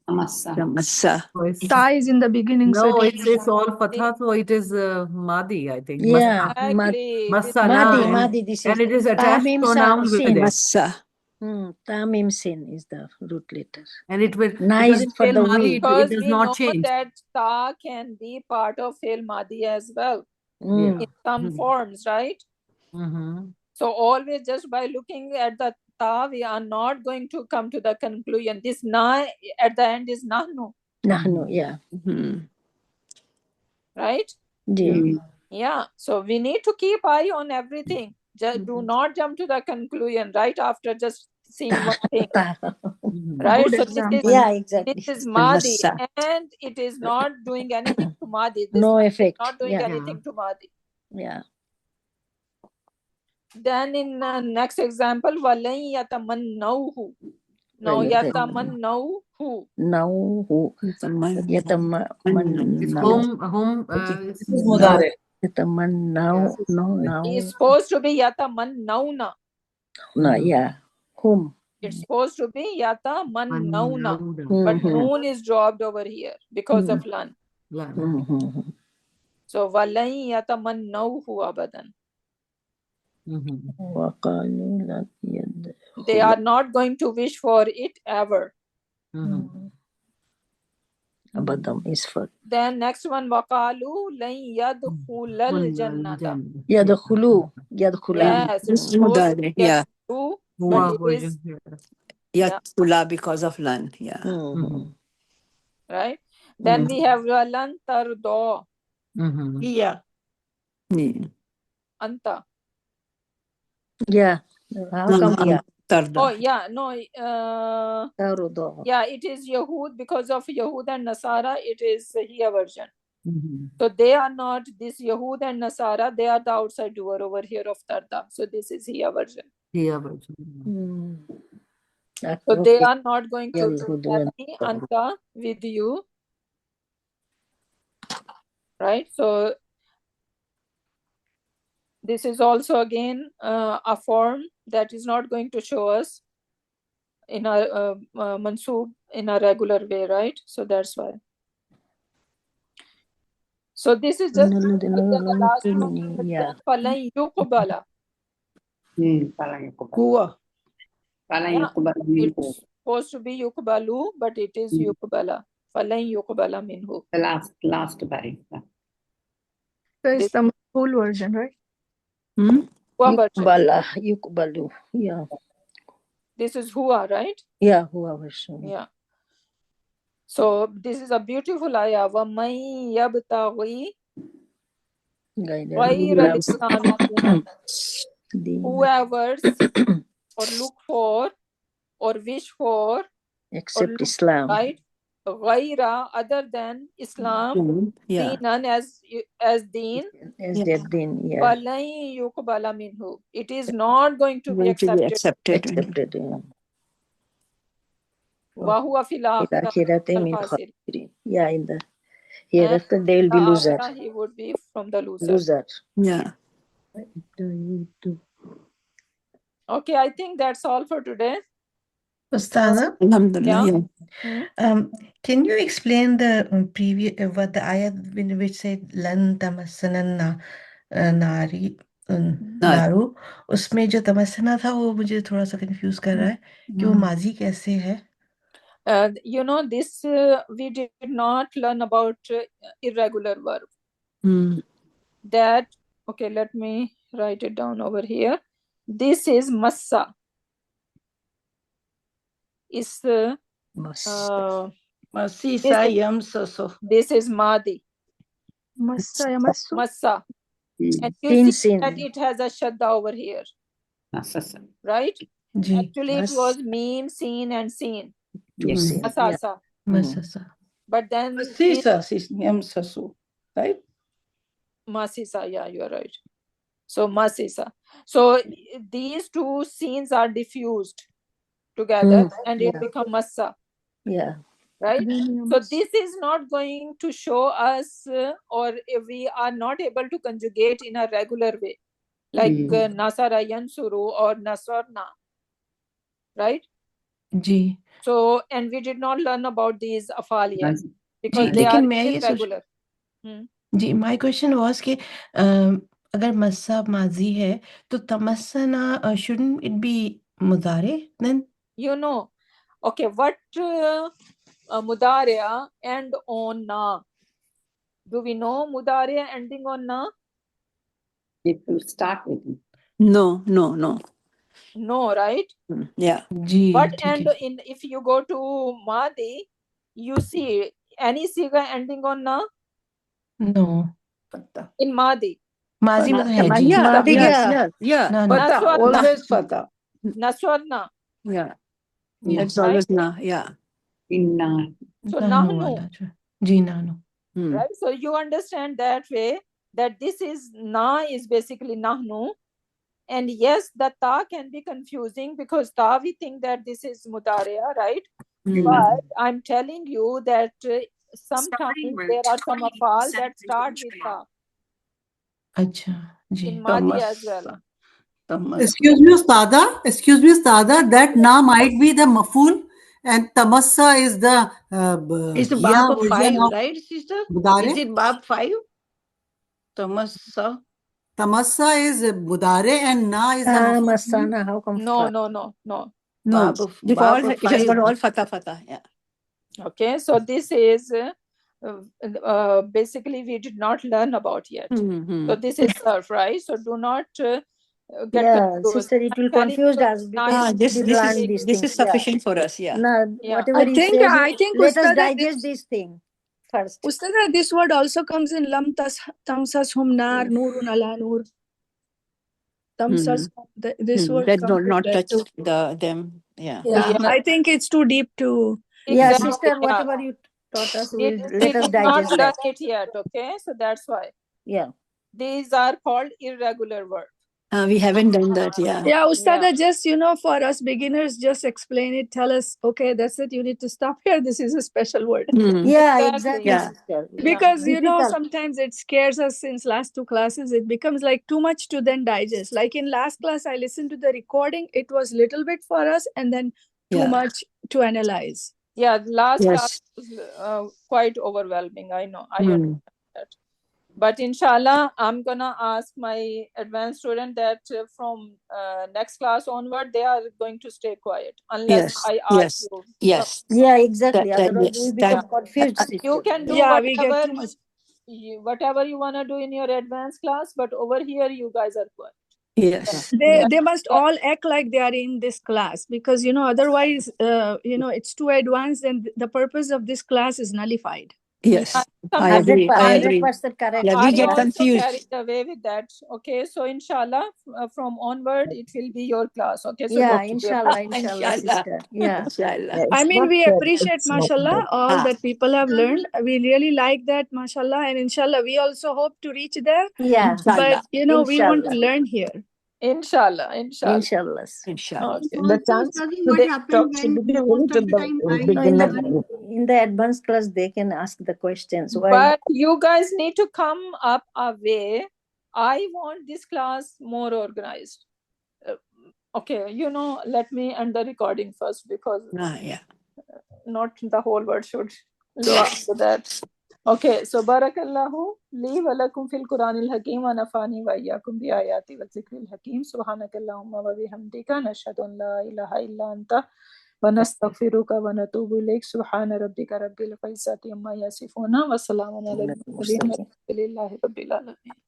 [SPEAKER 2] Tamassa.
[SPEAKER 5] Ta is in the beginning.
[SPEAKER 4] No,
[SPEAKER 5] so
[SPEAKER 4] it's all fatha, so it is Madi, I think.
[SPEAKER 6] Yeah.
[SPEAKER 1] Exactly.
[SPEAKER 4] Masana.
[SPEAKER 6] Madi, this is.
[SPEAKER 4] And it is attached to a noun with it.
[SPEAKER 2] Massa.
[SPEAKER 6] Tamim sin is the root letter.
[SPEAKER 4] And it will,
[SPEAKER 6] Nice
[SPEAKER 4] because
[SPEAKER 6] for
[SPEAKER 4] fail
[SPEAKER 6] the
[SPEAKER 4] Madi,
[SPEAKER 6] week.
[SPEAKER 4] it
[SPEAKER 1] Because
[SPEAKER 4] does
[SPEAKER 1] we know
[SPEAKER 4] not change.
[SPEAKER 1] that ta can be part of fail Madi as well
[SPEAKER 6] Mm.
[SPEAKER 1] in some forms, right?
[SPEAKER 4] Mm-hmm.
[SPEAKER 1] So always just by looking at the ta, we are not going to come to the conclusion. This na at the end is nahnu,
[SPEAKER 6] Nahnu, yeah.
[SPEAKER 1] right? Yeah, so we need to keep eye on everything. Just do not jump to the conclusion right after just seeing one thing. Right?
[SPEAKER 5] Good
[SPEAKER 1] So
[SPEAKER 5] example.
[SPEAKER 1] this is Madi, and it is not doing anything to Madi. This
[SPEAKER 12] No
[SPEAKER 1] is
[SPEAKER 12] effect.
[SPEAKER 1] not doing anything to Madi.
[SPEAKER 12] Yeah.
[SPEAKER 1] Then in next example, وَلَن يَتَمَنَّوْهُ. Now يَتَمَنَّوْهُ. It's supposed to be يَتَمَنَّوْنَ. It's supposed to be يَتَمَنَّوْنَ. But noon is dropped over here because of lan. So وَلَن يَتَمَنَّوْهُ أَبَدًا. They are not going to wish for it ever. Then next one, وَقَالُوا لَن يَدْخُلَ الْجَنَّةَ.
[SPEAKER 12] يدخلوا
[SPEAKER 1] Yes, it's supposed to be yadkhulu, but it is
[SPEAKER 2] Yatula because of lan. Yeah.
[SPEAKER 1] right. Then we have lan tardo.
[SPEAKER 3] Yeah.
[SPEAKER 1] Anta.
[SPEAKER 12] Yeah. How come yeah?
[SPEAKER 1] Oh yeah, no. Yeah, it is Yahud. Because of Yahud and Nasara, it is here version. So they are not this Yahud and Nasara. They are the outside doer over here of Tarda. So this is here version. So they are not going to do any anta with you. Right? So this is also again a form that is not going to show us in a mansoob in a regular way, right? So that's why. So this is just the last one.
[SPEAKER 12] Yeah.
[SPEAKER 1] Falan yuqbala.
[SPEAKER 3] Huwa.
[SPEAKER 1] Yeah, it's supposed to be yuqbalu, but it is yuqbala. Falan yuqbala minhu.
[SPEAKER 8] The last bari.
[SPEAKER 5] So it's the full version, right?
[SPEAKER 12] Yuqbalu. Yeah.
[SPEAKER 1] This is huwa, right?
[SPEAKER 12] Yeah, huwa version.
[SPEAKER 1] Yeah. So this is a beautiful ayah. وَمَن يَبْتَغِي غَيْرَ الْإِسْلَامِ دِينًا. Whoever or look for or wish for
[SPEAKER 12] except Islam,
[SPEAKER 1] right? غَيْرَ other than Islam, دِينًا as deen,
[SPEAKER 12] as their deen, yeah.
[SPEAKER 1] فَلَن يُقْبَلَ مِنْهُ. It is not going to be accepted. وَهُوَ فِي الْآخِرَةِ مِنَ الْخَاسِرِينَ.
[SPEAKER 12] Yeah, in the hereafter they will be loser.
[SPEAKER 1] He would be from the loser.
[SPEAKER 2] Yeah.
[SPEAKER 1] Okay, I think that's all for today.
[SPEAKER 13] Ustaza,
[SPEAKER 2] Alhamdulillah.
[SPEAKER 13] can you explain the previous what the ayat in which said lan tamassana nari naru, उसमें जो तमस्सना था वो मुझे थोड़ा सा confuse कर रहा है कि वो माजी कैसे है?
[SPEAKER 1] You know, this we did not learn about irregular verb. That, okay, let me write it down over here. This is massa. Is
[SPEAKER 3] Masisa yamsasu.
[SPEAKER 1] This is madi.
[SPEAKER 5] Massa yamassu.
[SPEAKER 1] Massa. And you see that it has a shadda over here. Right? Actually, it was meme, seen, and seen.
[SPEAKER 3] Yes.
[SPEAKER 1] Masasa.
[SPEAKER 13] Masasa.
[SPEAKER 1] But then
[SPEAKER 3] Masisa yamsasu. Right?
[SPEAKER 1] Masisa, yeah, you are right. So Masisa. So these two scenes are diffused together and it becomes Massa.
[SPEAKER 12] Yeah.
[SPEAKER 1] Right? So this is not going to show us or if we are not able to conjugate in a regular way. Like Nasara Yansuru or Nasarna. Right?
[SPEAKER 13] Ji.
[SPEAKER 1] So, and we did not learn about these afaliya because they are irregular.
[SPEAKER 13] Ji, my question was कि अगर मस्सा माजी है तो तमस्सना shouldn't it be mudare then?
[SPEAKER 1] You know, okay, what mudariya end on na? Do we know mudariya ending on na?
[SPEAKER 8] If you start with it.
[SPEAKER 2] No.
[SPEAKER 1] No, right?
[SPEAKER 2] Yeah.
[SPEAKER 1] But and in if you go to Madi, you see any siga ending on na?
[SPEAKER 13] No.
[SPEAKER 3] Fatah.
[SPEAKER 1] In Madi.
[SPEAKER 13] ماضی میں تو ہے جی
[SPEAKER 3] Yeah,
[SPEAKER 12] ماضی
[SPEAKER 3] yes,
[SPEAKER 12] کیا
[SPEAKER 3] yes, yeah.
[SPEAKER 13] نہ نہ
[SPEAKER 3] Fatah,
[SPEAKER 1] Naswarna.
[SPEAKER 3] always Fatah.
[SPEAKER 1] Naswarna.
[SPEAKER 3] Yeah,
[SPEAKER 8] Yeah.
[SPEAKER 3] that's always na. Yeah.
[SPEAKER 8] Inna.
[SPEAKER 1] So
[SPEAKER 13] نہنو
[SPEAKER 1] Nahnu.
[SPEAKER 13] والا جو جی نہنو
[SPEAKER 1] Right? So you understand that way, that this is na is basically Nahnu. And yes, the ta can be confusing because ta we think that this is Mudariya, right? But I'm telling you that sometimes there are some afal that start with ta
[SPEAKER 13] اچھا جی
[SPEAKER 1] in Madi as well.
[SPEAKER 3] Tamassa.
[SPEAKER 10] Excuse me, Ustada, that na might be the maful and tamassa is the
[SPEAKER 3] It's
[SPEAKER 10] ya
[SPEAKER 3] Bab
[SPEAKER 10] version
[SPEAKER 3] 5,
[SPEAKER 10] of
[SPEAKER 3] right, sister?
[SPEAKER 10] Mudare.
[SPEAKER 3] Is it Bab 5? Tamassa.
[SPEAKER 10] Tamassa is Mudare and na is the maful.
[SPEAKER 12] Masana, how come?
[SPEAKER 1] No.
[SPEAKER 2] No,
[SPEAKER 3] Bab
[SPEAKER 2] default
[SPEAKER 3] Bab
[SPEAKER 2] it is
[SPEAKER 3] 5.
[SPEAKER 2] all fatah. Yeah.
[SPEAKER 1] Okay, so this is basically we did not learn about yet. So this is surf, right? So do not get
[SPEAKER 12] Yeah,
[SPEAKER 1] confused.
[SPEAKER 12] sister, it will
[SPEAKER 1] I'm telling
[SPEAKER 12] confuse
[SPEAKER 1] you,
[SPEAKER 12] us
[SPEAKER 1] na
[SPEAKER 12] because
[SPEAKER 1] is
[SPEAKER 12] we learn
[SPEAKER 1] basic.
[SPEAKER 12] these
[SPEAKER 2] This
[SPEAKER 12] things.
[SPEAKER 2] is sufficient for us. Yeah.
[SPEAKER 12] Now,
[SPEAKER 1] Yeah.
[SPEAKER 12] whatever
[SPEAKER 5] I
[SPEAKER 12] he
[SPEAKER 5] think
[SPEAKER 12] said,
[SPEAKER 5] Ustada,
[SPEAKER 12] let us digest this thing first.
[SPEAKER 5] Ustada, this word also comes in lam tamsashum nar nurun ala nur. Tamsashum, this word
[SPEAKER 2] That
[SPEAKER 5] comes in
[SPEAKER 2] not
[SPEAKER 5] that
[SPEAKER 2] touch
[SPEAKER 5] too.
[SPEAKER 2] them. Yeah.
[SPEAKER 5] Yeah,
[SPEAKER 1] Yeah.
[SPEAKER 5] I think it's too deep to.
[SPEAKER 12] Yeah,
[SPEAKER 1] Exactly.
[SPEAKER 12] sister,
[SPEAKER 1] Yeah.
[SPEAKER 12] whatever you taught us,
[SPEAKER 1] We
[SPEAKER 12] let us
[SPEAKER 1] did not
[SPEAKER 12] digest
[SPEAKER 1] learn
[SPEAKER 12] that.
[SPEAKER 1] it yet, okay? So that's why.
[SPEAKER 12] Yeah.
[SPEAKER 1] These are called irregular verbs.
[SPEAKER 2] We haven't done that. Yeah.
[SPEAKER 5] Yeah, Ustada, just, for us beginners, just explain it. Tell us, okay, that's it. You need to stop here. This is a special word.
[SPEAKER 12] Yeah, exactly,
[SPEAKER 2] Yeah.
[SPEAKER 12] sister.
[SPEAKER 5] Because,
[SPEAKER 12] Difficult.
[SPEAKER 5] sometimes it scares us since last 2 classes. It becomes like too much to then digest. Like in last class, I listened to the recording. It was little bit for us and then too much to analyze.
[SPEAKER 1] Yeah, last
[SPEAKER 2] Yes.
[SPEAKER 1] class was quite overwhelming. I know. I understand that. But inshallah, I'm gonna ask my advanced student that from next class onward, they are going to stay quiet unless I ask you.
[SPEAKER 2] Yes.
[SPEAKER 12] Yeah, exactly.
[SPEAKER 2] That-
[SPEAKER 12] Otherwise,
[SPEAKER 2] yes,
[SPEAKER 12] we become
[SPEAKER 2] that-
[SPEAKER 12] confused, sister.
[SPEAKER 1] You can do
[SPEAKER 5] Yeah, we get
[SPEAKER 1] whatever
[SPEAKER 5] too much.
[SPEAKER 1] whatever you wanna do in your advanced class, but over here you guys are quiet.
[SPEAKER 2] Yes.
[SPEAKER 5] They must all act like they are in this class because, otherwise, it's too advanced and the purpose of this class is nullified.
[SPEAKER 2] Yes. I
[SPEAKER 1] Sometimes
[SPEAKER 2] agree. I agree.
[SPEAKER 12] 100% correct.
[SPEAKER 2] Yeah, we
[SPEAKER 1] I
[SPEAKER 2] get
[SPEAKER 1] also
[SPEAKER 2] confused.
[SPEAKER 1] carried away with that. Okay, so inshallah, from onward, it will be your class. Okay, so
[SPEAKER 12] Yeah,
[SPEAKER 1] don't
[SPEAKER 12] inshallah,
[SPEAKER 1] worry.
[SPEAKER 12] inshallah, sister. Yeah.
[SPEAKER 2] Inshallah.
[SPEAKER 5] I mean, we appreciate, mashallah, all
[SPEAKER 2] Ah.
[SPEAKER 5] that people have learned. We really like that, mashallah. And inshallah, we also hope to reach there.
[SPEAKER 12] Yeah.
[SPEAKER 5] But, we want to
[SPEAKER 12] Inshallah.
[SPEAKER 5] learn here.
[SPEAKER 1] Inshallah.
[SPEAKER 12] Inshallah.
[SPEAKER 2] Inshallah.
[SPEAKER 1] Okay.
[SPEAKER 11] The chance to talk should be given to the beginner.
[SPEAKER 12] In the advanced class, they can ask the questions. Why?
[SPEAKER 1] But you guys need to come up a way. I want this class more organized. Okay, let me end the recording first because
[SPEAKER 2] Yeah.
[SPEAKER 1] not the whole world should go after that. Okay, so barakallahu li wa lakum fil Quranil Hakim wa nafani wa iyyakum bi ayati wa zikril hakim. Subhanakallahumma wa bihamdika nashhadu an la ilaha illa anta wa nastaghfiruka wa natubu ilayk. Subhana rabbika rabbil izzati amma yasifuna wa salamun alal mursalin walhamdulillahi rabbil alamin.